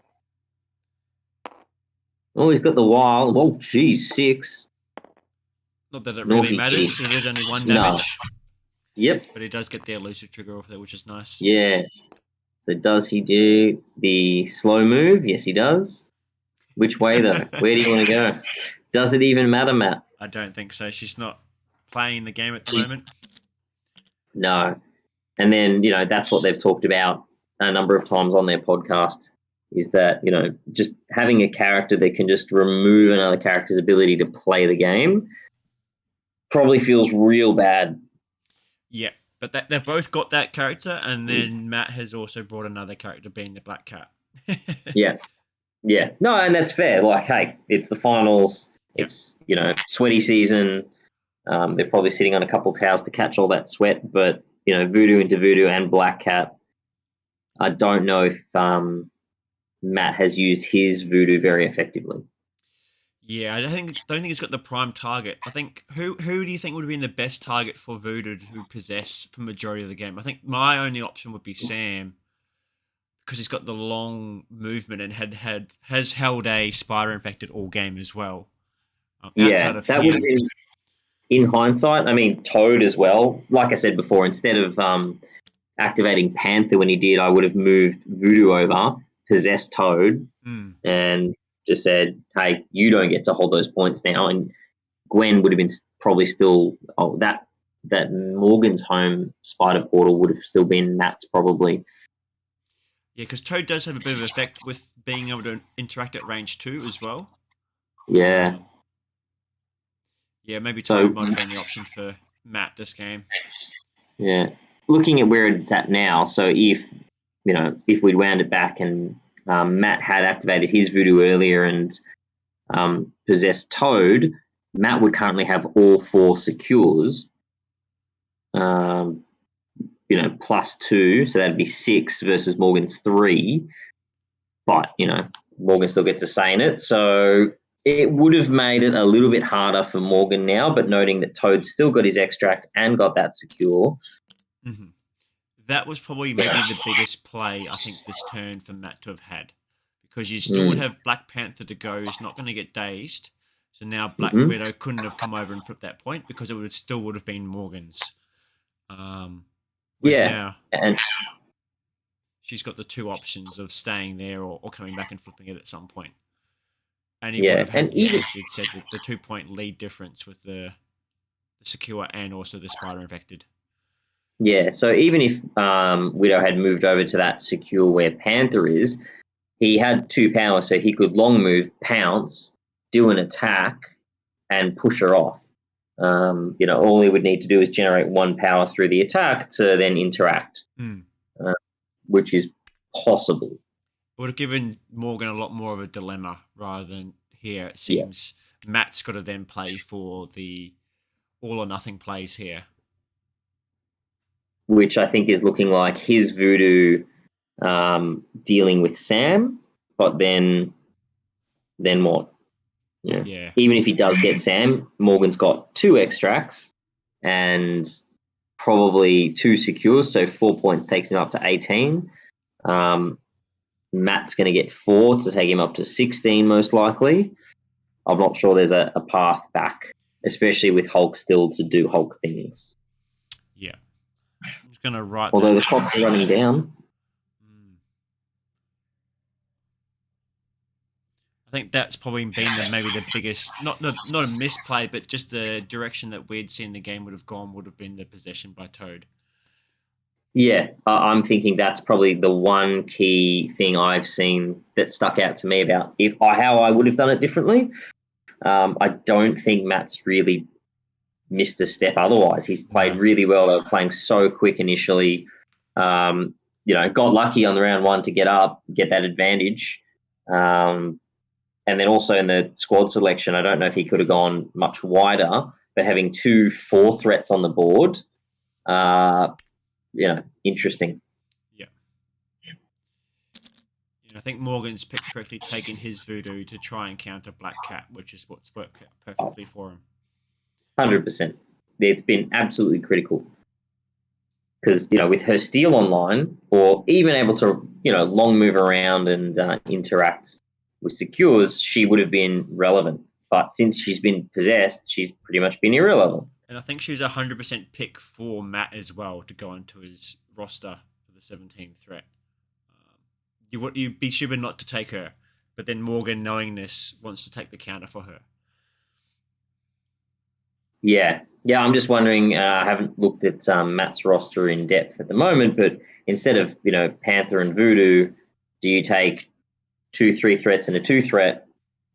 Oh, he's got the wild. Oh, geez, 6. Not that it really matters. It is only 1 damage. No. Yep. But he does get the elusive trigger off there, which is nice. Yeah. So does he do the slow move? Yes, he does. Which way, though? Where do you want to go? Does it even matter, Matt? I don't think so. She's not playing the game at the moment. No. And then, that's what they've talked about a number of times on their podcast. is that, just having a character that can just remove another character's ability to play the game probably feels real bad. Yeah, but they've both got that character, and then Matt has also brought another character, being the Black Cat. Yeah. Yeah. No, and that's fair. Like, hey, it's the finals. Yep. It's, sweaty season. They're probably sitting on a couple towels to catch all that sweat, but, Voodoo into Voodoo and Black Cat, I don't know if Matt has used his Voodoo very effectively. Yeah, I don't think it's got the prime target. I think who do you think would have been the best target for Voodoo to possess for majority of the game? I think my only option would be Sam, because he's got the long movement and has held a spider infected all game as well. Yeah, that would have been, in hindsight, I mean, Toad as well. Like I said before, instead of activating Panther when he did, I would have moved Voodoo over, possessed Toad, and just said, hey, you don't get to hold those points now. And Gwen would have been probably still, that Morgan's home spider portal would have still been Matt's probably. Yeah, because Toad does have a bit of effect with being able to interact at range 2 as well. Yeah. Yeah, maybe Toad might have been the option for Matt this game. Yeah. Looking at where it's at now, so if we'd wound it back and Matt had activated his Voodoo earlier and possessed Toad, Matt would currently have all 4 secures, +2, so that'd be 6 versus Morgan's 3. But, Morgan still gets a say in it, so it would have made it a little bit harder for Morgan now, but noting that Toad's still got his extract and got that secure. Mm-hmm. That was probably maybe the biggest play, I think, this turn for Matt to have had. Because you still would have Black Panther to go, who's not going to get dazed. So now Black Widow couldn't have come over and flipped that point, because it still would have been Morgan's. Now, and she's got the 2 options of staying there or coming back and flipping it at some point. And he would have had, as you'd said, the 2-point lead difference with the secure and also the spider infected. Yeah, so even if Widow had moved over to that secure where Panther is, he had 2 power, so he could long move, pounce, do an attack, and push her off. All he would need to do is generate 1 power through the attack to then interact, which is possible. It would have given Morgan a lot more of a dilemma rather than here. It seems Matt's got to then play for the all or nothing plays here. Which I think is looking like his Voodoo dealing with Sam, but then what? Yeah. Even if he does get Sam, Morgan's got 2 extracts and probably 2 secures, so 4 points takes him up to 18. Matt's going to get 4 to take him up to 16, most likely. I'm not sure there's a path back, especially with Hulk still to do Hulk things. Yeah. I'm just going to write Although the clock's running down. I think that's probably been maybe the biggest, not a misplay, but just the direction that we'd seen the game would have gone would have been the possession by Toad. Yeah, I'm thinking that's probably the one key thing I've seen that stuck out to me about how I would have done it differently. I don't think Matt's really missed a step otherwise. He's played really well. They were playing so quick initially. Got lucky on the round 1 to get up, get that advantage. And then also in the squad selection, I don't know if he could have gone much wider, but having 2 4 threats on the board, interesting. Yeah. I think Morgan's picked correctly, taking his Voodoo to try and counter Black Cat, which is what's worked perfectly for him. 100%. It's been absolutely critical. Because, with her steal online, or even able to, long move around and interact with secures, she would have been relevant. But since she's been possessed, she's pretty much been irrelevant. And I think she's 100% pick for Matt as well to go into his roster for the 17th threat. You'd be stupid not to take her, but then Morgan, knowing this, wants to take the counter for her. Yeah, I'm just wondering, I haven't looked at Matt's roster in depth at the moment, but instead of, Panther and Voodoo, do you take 2-3 threats and a 2-threat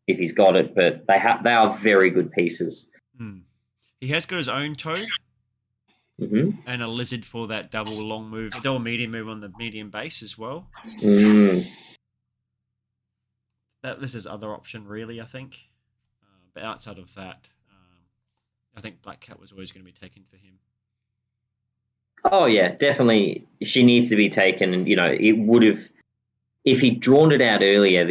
if he's got it, but they are very good pieces. He has got his own toad and a lizard for that double long move, a double medium move on the medium base as well. That was his other option, really, I think. But outside of that, I think Black Cat was always going to be taken for him. Oh yeah, definitely. She needs to be taken, and it would have if he'd drawn it out earlier.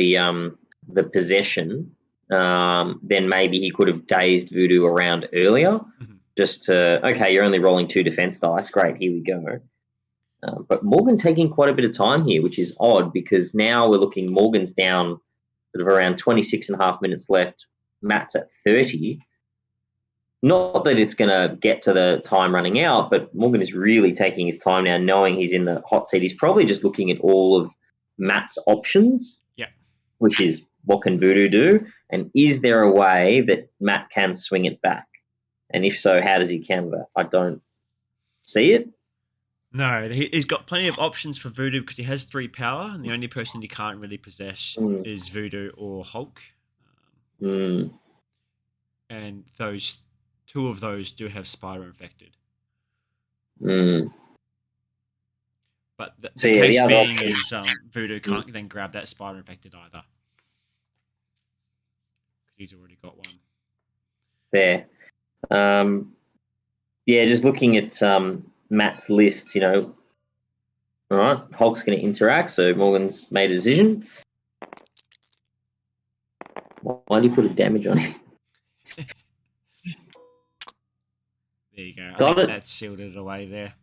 The possession, then maybe he could have dazed Voodoo around earlier, just to you're only rolling 2 defense dice. Great, here we go. But Morgan taking quite a bit of time here, which is odd because now we're looking. Morgan's down sort of around 26.5 minutes left. Matt's at 30. Not that it's going to get to the time running out, but Morgan is really taking his time now, knowing he's in the hot seat. He's probably just looking at all of Matt's options, which is what can Voodoo do, and is there a way that Matt can swing it back? And if so, how does he counter? I don't see it. No, he's got plenty of options for Voodoo because he has 3 power, and the only person he can't really possess is Voodoo or Hulk. And those 2 of those do have Spider infected. But the case being is Voodoo can't then grab that Spider infected either. Because he's already got one. Fair. Just looking at Matt's list, all right, Hulk's going to interact, so Morgan's made a decision. Why do you put a damage on him? There you go. I think that sealed it away there.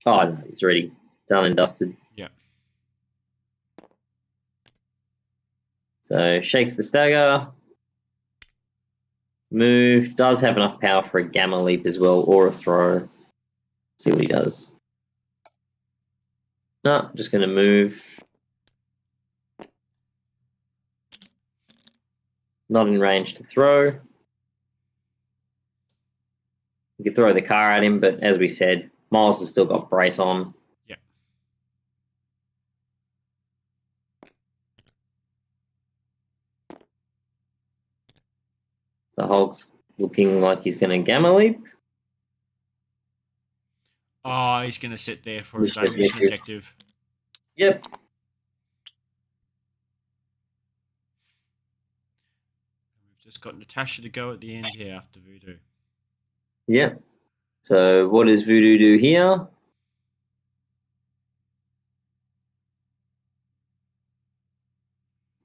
Oh, no, it's already done and dusted. Yeah. So shakes the stagger. Move. Does have enough power for a gamma leap as well, or a throw. See what he does. No, just going to move. Not in range to throw. You could throw the car at him, but as we said, Miles has still got brace on. Yeah. So Hulk's looking like he's going to gamma leap. Oh, he's going to sit there for his own mission objective. Yep. We've just got Natasha to go at the end here after Voodoo. Yep. So what does Voodoo do here?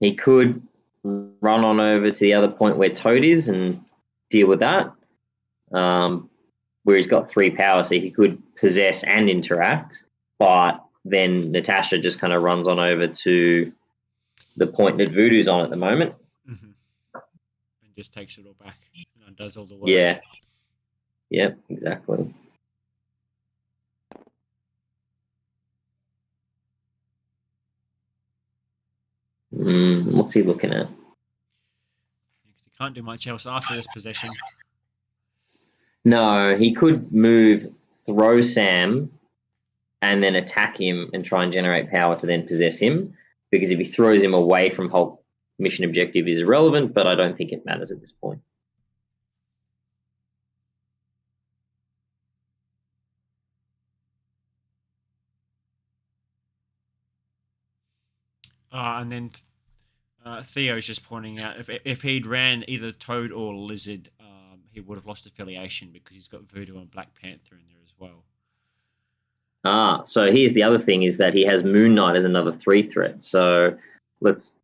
He could run on over to the other point where Toad is and deal with that, where he's got 3 power, so he could possess and interact, but then Natasha just kind of runs on over to the point that Voodoo's on at the moment. And just takes it all back and does all the work. Yeah. Yep, exactly. What's he looking at? He can't do much else after this possession. No, he could move, throw Sam, and then attack him and try and generate power to then possess him. Because if he throws him away from Hulk, mission objective is irrelevant, but I don't think it matters at this point. And then Theo's just pointing out if he'd ran either Toad or Lizard, he would have lost affiliation because he's got Voodoo and Black Panther in there as well. So here's the other thing is that he has Moon Knight as another 3 threat. So let's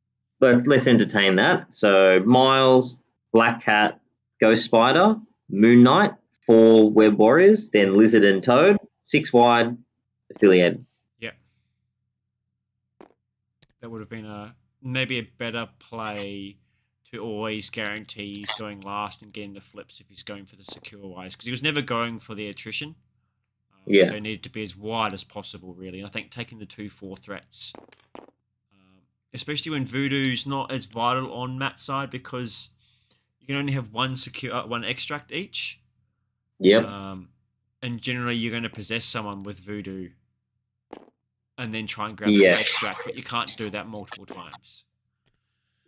entertain that. So Miles, Black Cat, Ghost Spider, Moon Knight, 4 Web Warriors, then Lizard and Toad, 6 wide, affiliated. Yeah. That would have been maybe a better play to always guarantee he's going last and getting the flips if he's going for the secure wise, because he was never going for the attrition. So it needed to be as wide as possible, really. And I think taking the 2-4 threats, especially when Voodoo's not as vital on Matt's side, because you can only have one extract each. Yep. And generally, you're going to possess someone with Voodoo. and then try and grab the extract, but you can't do that multiple times.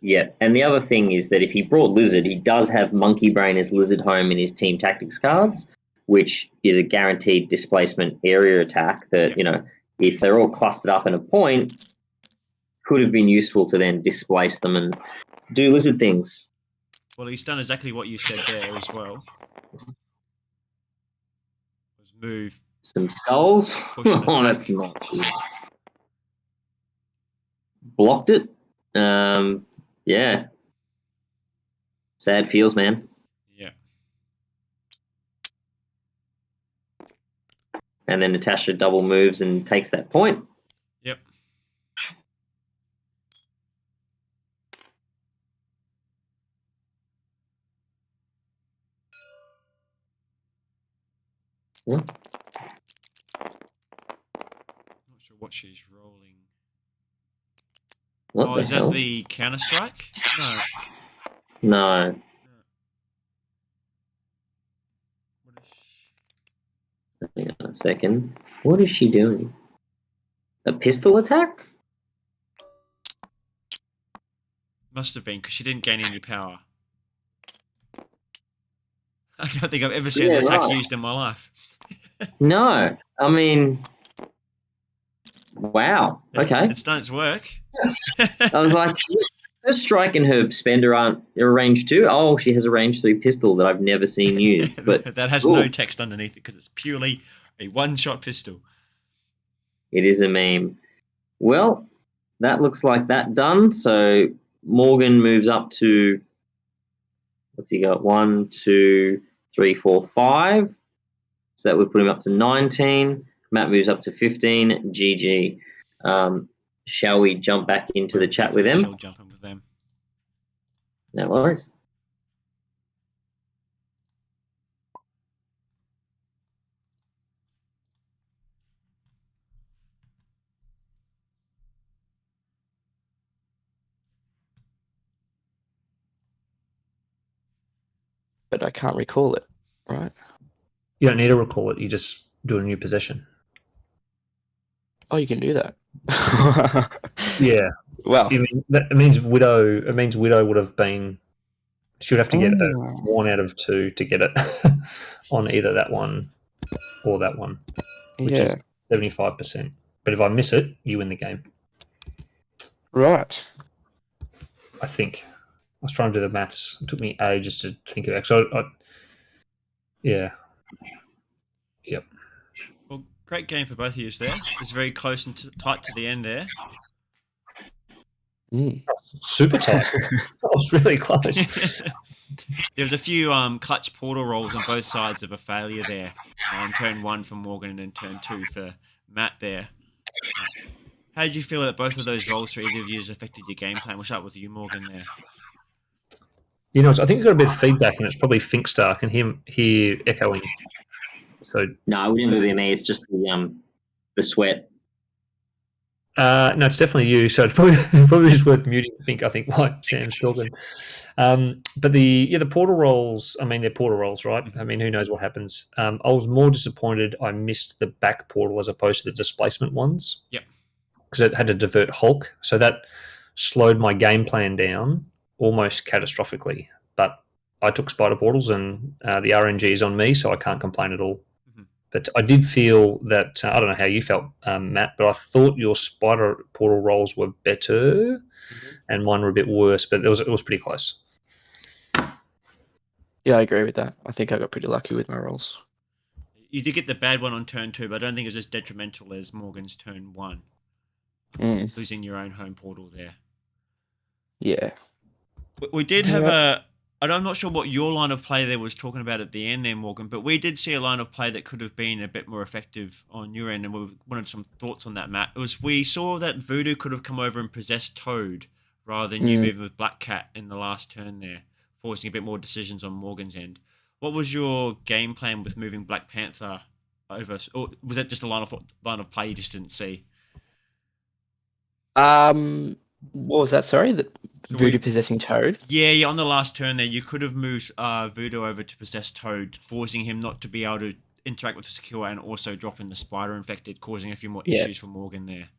Yeah, and the other thing is that if he brought Lizard, he does have Monkey Brain as Lizard Home in his Team Tactics cards, which is a guaranteed displacement area attack that, if they're all clustered up in a point, could have been useful to then displace them and do Lizard things. Well, he's done exactly what you said there as well. Move some skulls. Oh, that's not good. Blocked it. Yeah. Sad feels, man. Yeah. And then Natasha double moves and takes that point. Yep. Yeah. Not sure what she's rolling. What is hell? That the counter strike? No. Hang on a second. What is she doing? A pistol attack? Must have been, because she didn't gain any power. I don't think I've ever seen an attack used in my life. No. I mean, wow. Okay. It's done its work. I was like, her strike and her spender aren't a range 2. Oh, she has a range 3 pistol that I've never seen used. But that has no text underneath it because it's purely a one-shot pistol. It is a meme. Well, that looks like that done. So Morgan moves up to, what's he got? 1, 2, 3, 4, 5. So that would put him up to 19. Matt moves up to 15. GG. Shall we jump back into the chat with them? Shall jump in with them. No worries. But I can't recall it, right? You don't need to recall it. You just do a new possession. Oh, you can do that. Yeah. Wow. It means Widow. It means Widow would have been. She would have to get a 1 out of 2 to get it on either that one or that one, which is 75%. But if I miss it, you win the game. Right. I think. I was trying to do the maths. It took me ages to think of it. So, yeah. Yep. Well, great game for both of you there. It was very close and tight to the end there. Super tight. That was really close. There was a few clutch portal rolls on both sides of a failure there. On turn 1 for Morgan and then turn 2 for Matt there. How did you feel that both of those rolls for either of you affected your game plan? We'll start with you, Morgan, there. I think you got a bit of feedback, and it's probably Finkstar. I can hear echoing. So no, it wouldn't be me. It's just the sweat. No, it's definitely you. So it's probably just worth muting. I think while Sam's talking. But the portal rolls. I mean, they're portal rolls, right? I mean, who knows what happens? I was more disappointed. I missed the back portal as opposed to the displacement ones. Yep. Because it had to divert Hulk, so that slowed my game plan down almost catastrophically. But I took spider portals, and the RNG is on me, so I can't complain at all. But I did feel that, I don't know how you felt, Matt, but I thought your spider portal rolls were better and mine were a bit worse, but it was pretty close. Yeah, I agree with that. I think I got pretty lucky with my rolls. You did get the bad one on turn 2, but I don't think it was as detrimental as Morgan's turn 1. Losing your own home portal there. Yeah. We did have I'm not sure what your line of play there was talking about at the end there, Morgan, but we did see a line of play that could have been a bit more effective on your end, and we wanted some thoughts on that, Matt. We saw that Voodoo could have come over and possessed Toad rather than you moving with Black Cat in the last turn there, forcing a bit more decisions on Morgan's end. What was your game plan with moving Black Panther over, or was that just a line of play you just didn't see? What was that? Sorry, Voodoo possessing Toad. Yeah. On the last turn there, you could have moved Voodoo over to possess Toad, forcing him not to be able to interact with the secure and also dropping the spider infected, causing a few more issues for Morgan there.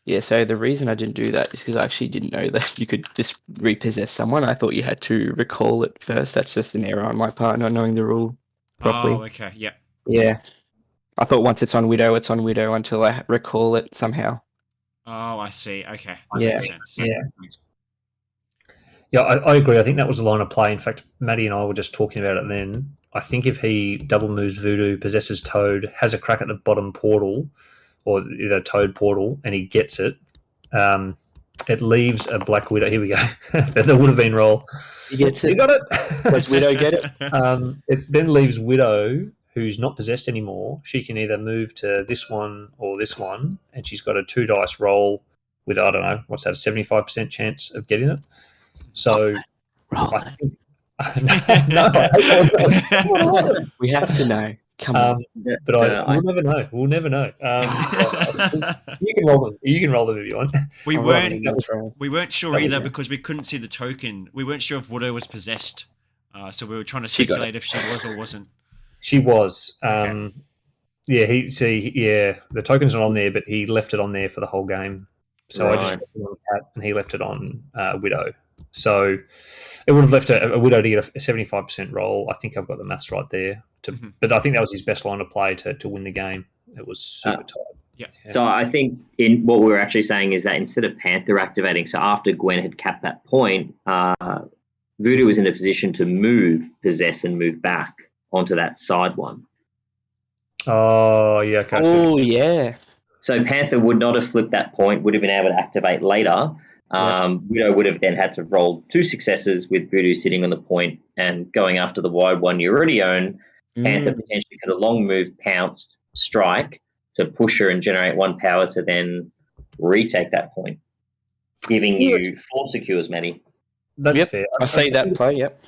Yeah, so the reason I didn't do that is because I actually didn't know that you could just repossess someone. I thought you had to recall it first. That's just an error on my part, not knowing the rule properly. Oh, okay. Yeah. Yeah. I thought once it's on Widow until I recall it somehow. Oh, I see. Okay. That Yeah. makes sense. Yeah. Yeah, I agree. I think that was the line of play. In fact, Maddie and I were just talking about it then. I think if he double moves Voodoo, possesses Toad, has a crack at the bottom portal, or the Toad portal, and he gets it, it leaves a Black Widow. Here we go. There would have been roll. He gets it. You got it. Does Widow get it? It then leaves Widow, who's not possessed anymore. She can either move to this one or this one, and she's got a 2 dice roll with, I don't know, what's that, a 75% chance of getting it. So Roll I it. think no, We have to know. Come on. but we'll never know. We'll never know. You can roll them. You can roll them if you want. we I'm weren't. rolling that roll. We weren't sure Double either down. because we couldn't see the token. We weren't sure if Widow was possessed. So we were trying to She got speculate if she was or wasn't. She was. Okay. Yeah, the token's not on there, but he left it on there for the whole game. So I just Right. left it on Cat, and he left it on Widow. So it would have left a Widow to get a 75% roll. I think I've got the maths right there. Mhm. But I think that was his best line of play to win the game. It was super tight. Yeah. So I think in what we were actually saying is that instead of Panther activating, so after Gwen had capped that point, Voodoo was in a position to move, possess, and move back onto that side one. Oh, yeah. Okay. Oh, yeah. So Panther would not have flipped that point, would have been able to activate later. Widow would have then had to roll 2 successes with Voodoo sitting on the point and going after the wide one you already own. Panther potentially could have long moved, pounced, strike to push her and generate 1 power to then retake that point, giving you 4 secures, Matty. That's Yep. fair. I see that play, yep.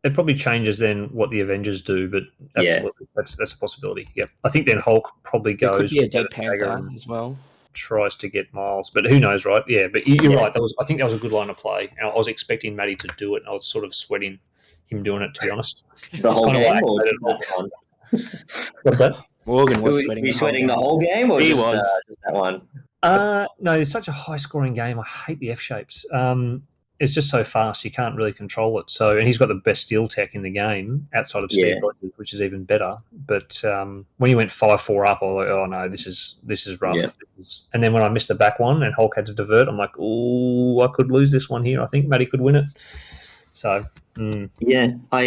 It probably changes then what the Avengers do, but absolutely, that's a possibility. Yep. I think then Hulk probably It could goes be a with dead the dagger Panther and as well. tries to get Miles, but who knows, right? Yeah, but you're Yeah. right. I think that was a good line of play. And I was expecting Matty to do it, and I was sort of sweating him doing it, to be honest. The whole kind of game, like- or just that one? What's that? Morgan was Were sweating. you the whole sweating the game. whole game, or He just, was. just that one? No, it's such a high-scoring game. I hate the F shapes. It's just so fast, you can't really control it. So, and he's got the best steel tech in the game outside of Steve Yeah. Rogers, which is even better. But when he went 5-4 up, I was like, oh no, this is rough. Yeah. And then when I missed the back one and Hulk had to divert, I'm like, oh, I could lose this one here. I think Matty could win it. So, Yeah, I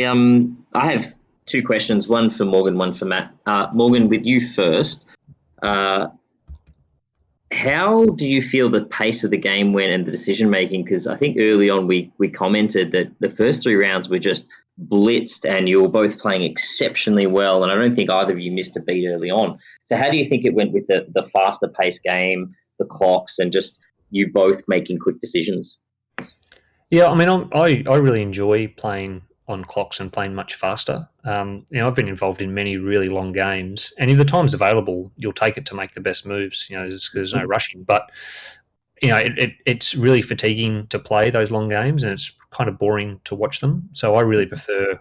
have 2 questions, one for Morgan, one for Matt. Morgan, with you first. How do you feel the pace of the game went and the decision making? Because I think early on we commented that the first 3 rounds were just blitzed and you were both playing exceptionally well, and I don't think either of you missed a beat early on. So how do you think it went with the faster paced game, the clocks, and just you both making quick decisions? yeah, I mean, I really enjoy playing on clocks and playing much faster. I've been involved in many really long games, and if the time's available, you'll take it to make the best moves. There's no rushing, but it's really fatiguing to play those long games, and it's kind of boring to watch them. So I really prefer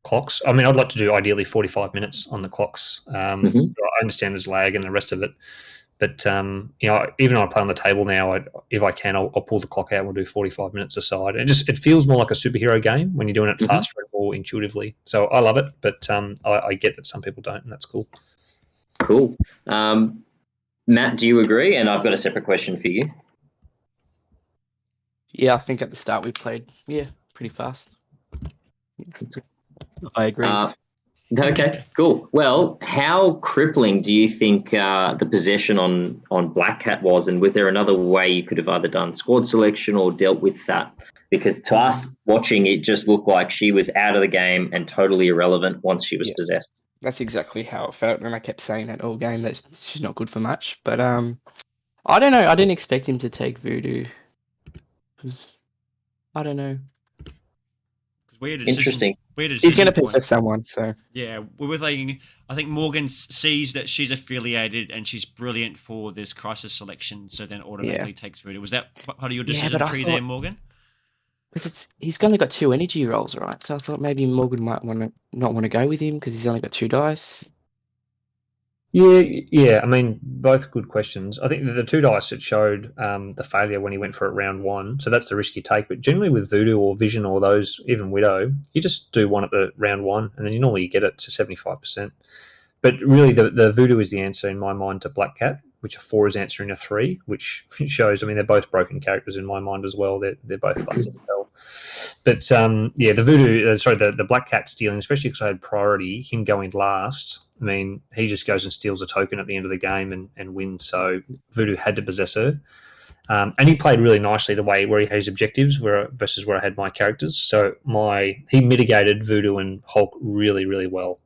clocks. I mean, I'd like to do ideally 45 minutes on the clocks. I understand there's lag and the rest of it. But even when I play on the table now, if I can, I'll pull the clock out and we'll do 45 minutes aside. It feels more like a superhero game when you're doing it faster and more intuitively. So I love it, but I get that some people don't, and that's cool. Cool. Matt, do you agree? And I've got a separate question for you. Yeah, I think at the start we played, pretty fast. I agree. Okay, cool. Well, how crippling do you think the possession on Black Cat was, and was there another way you could have either done squad selection or dealt with that? Because to us, watching, it just looked like she was out of the game and totally irrelevant once she was possessed. That's exactly how it felt, and I kept saying that all game that she's not good for much. But I don't know. I didn't expect him to take Voodoo. I don't know. We had a decision, Interesting. He's going to point. possess someone, so Yeah, we were thinking. I think Morgan sees that she's affiliated and she's brilliant for this crisis selection, so then automatically takes Voodoo. Was that part of your decision but I tree thought- there, Morgan? because he's only got 2 energy rolls, right? So I thought maybe Morgan might not want to go with him because he's only got 2 dice. Yeah. I mean, both good questions. I think the 2 dice that showed the failure when he went for it round 1, so that's the risk you take. But generally with Voodoo or Vision or those, even Widow, you just do one at the round 1, and then you normally get it to 75%. But really, the Voodoo is the answer in my mind to Black Cat, which a 4 is answering a 3, which shows. I mean, they're both broken characters in my mind as well. They're both busted hell. But yeah, the Voodoo, the Black Cat stealing, especially because I had priority, him going last. I mean, he just goes and steals a token at the end of the game and wins. So Voodoo had to possess her. And he played really nicely the way where he had his objectives versus where I had my characters. So he mitigated Voodoo and Hulk really, really well.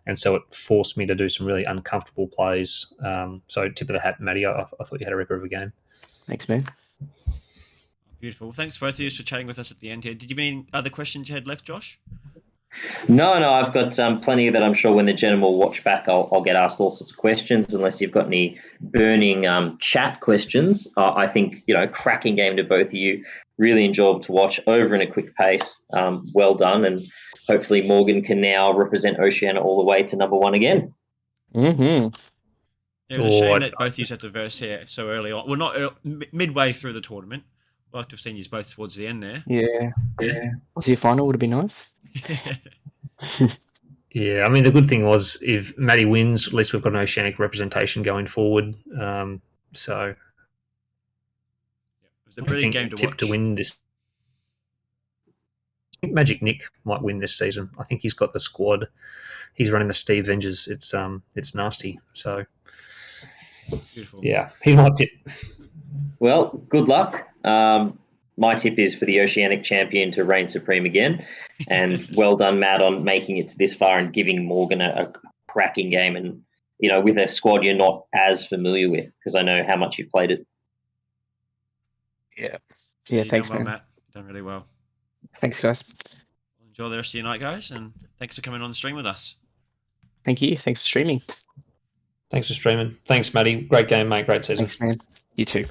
And so it forced me to do some really uncomfortable plays. So tip of the hat, Matty. I thought you had a ripper of a game. Thanks, man. Beautiful. Thanks both of you for chatting with us at the end here. Did you have any other questions you had left, Josh? No, I've got plenty that I'm sure when the gentlemen will watch back, I'll get asked all sorts of questions, unless you've got any burning chat questions. I think, cracking game to both of you. Really enjoyable to watch, over in a quick pace. Well done, and hopefully Morgan can now represent Oceania all the way to number 1 again. Mm-hmm. It was a shame that both of you had to verse here so early on. Well, not midway through the tournament. I'd like to have seen you both towards the end there. Yeah. Was your final would have been nice. Yeah, I mean, the good thing was if Matty wins, at least we've got an Oceanic representation going forward. So it was a brilliant game to watch. To win this. I think Magic Nick might win this season. I think he's got the squad. He's running the Steve Avengers. It's nasty. So beautiful. Yeah, he's my tip. Well, good luck. My tip is for the Oceanic champion to reign supreme again. And well done, Matt, on making it to this far and giving Morgan a cracking game, and with a squad you're not as familiar with, because I know how much you've played it. Yeah, thanks, done well, man. Matt. Done really well. Thanks, guys. Enjoy the rest of your night, guys, and thanks for coming on the stream with us. Thank you. Thanks for streaming. Thanks for streaming. Thanks, Matty. Great game, mate. Great season. Thanks, man. You too.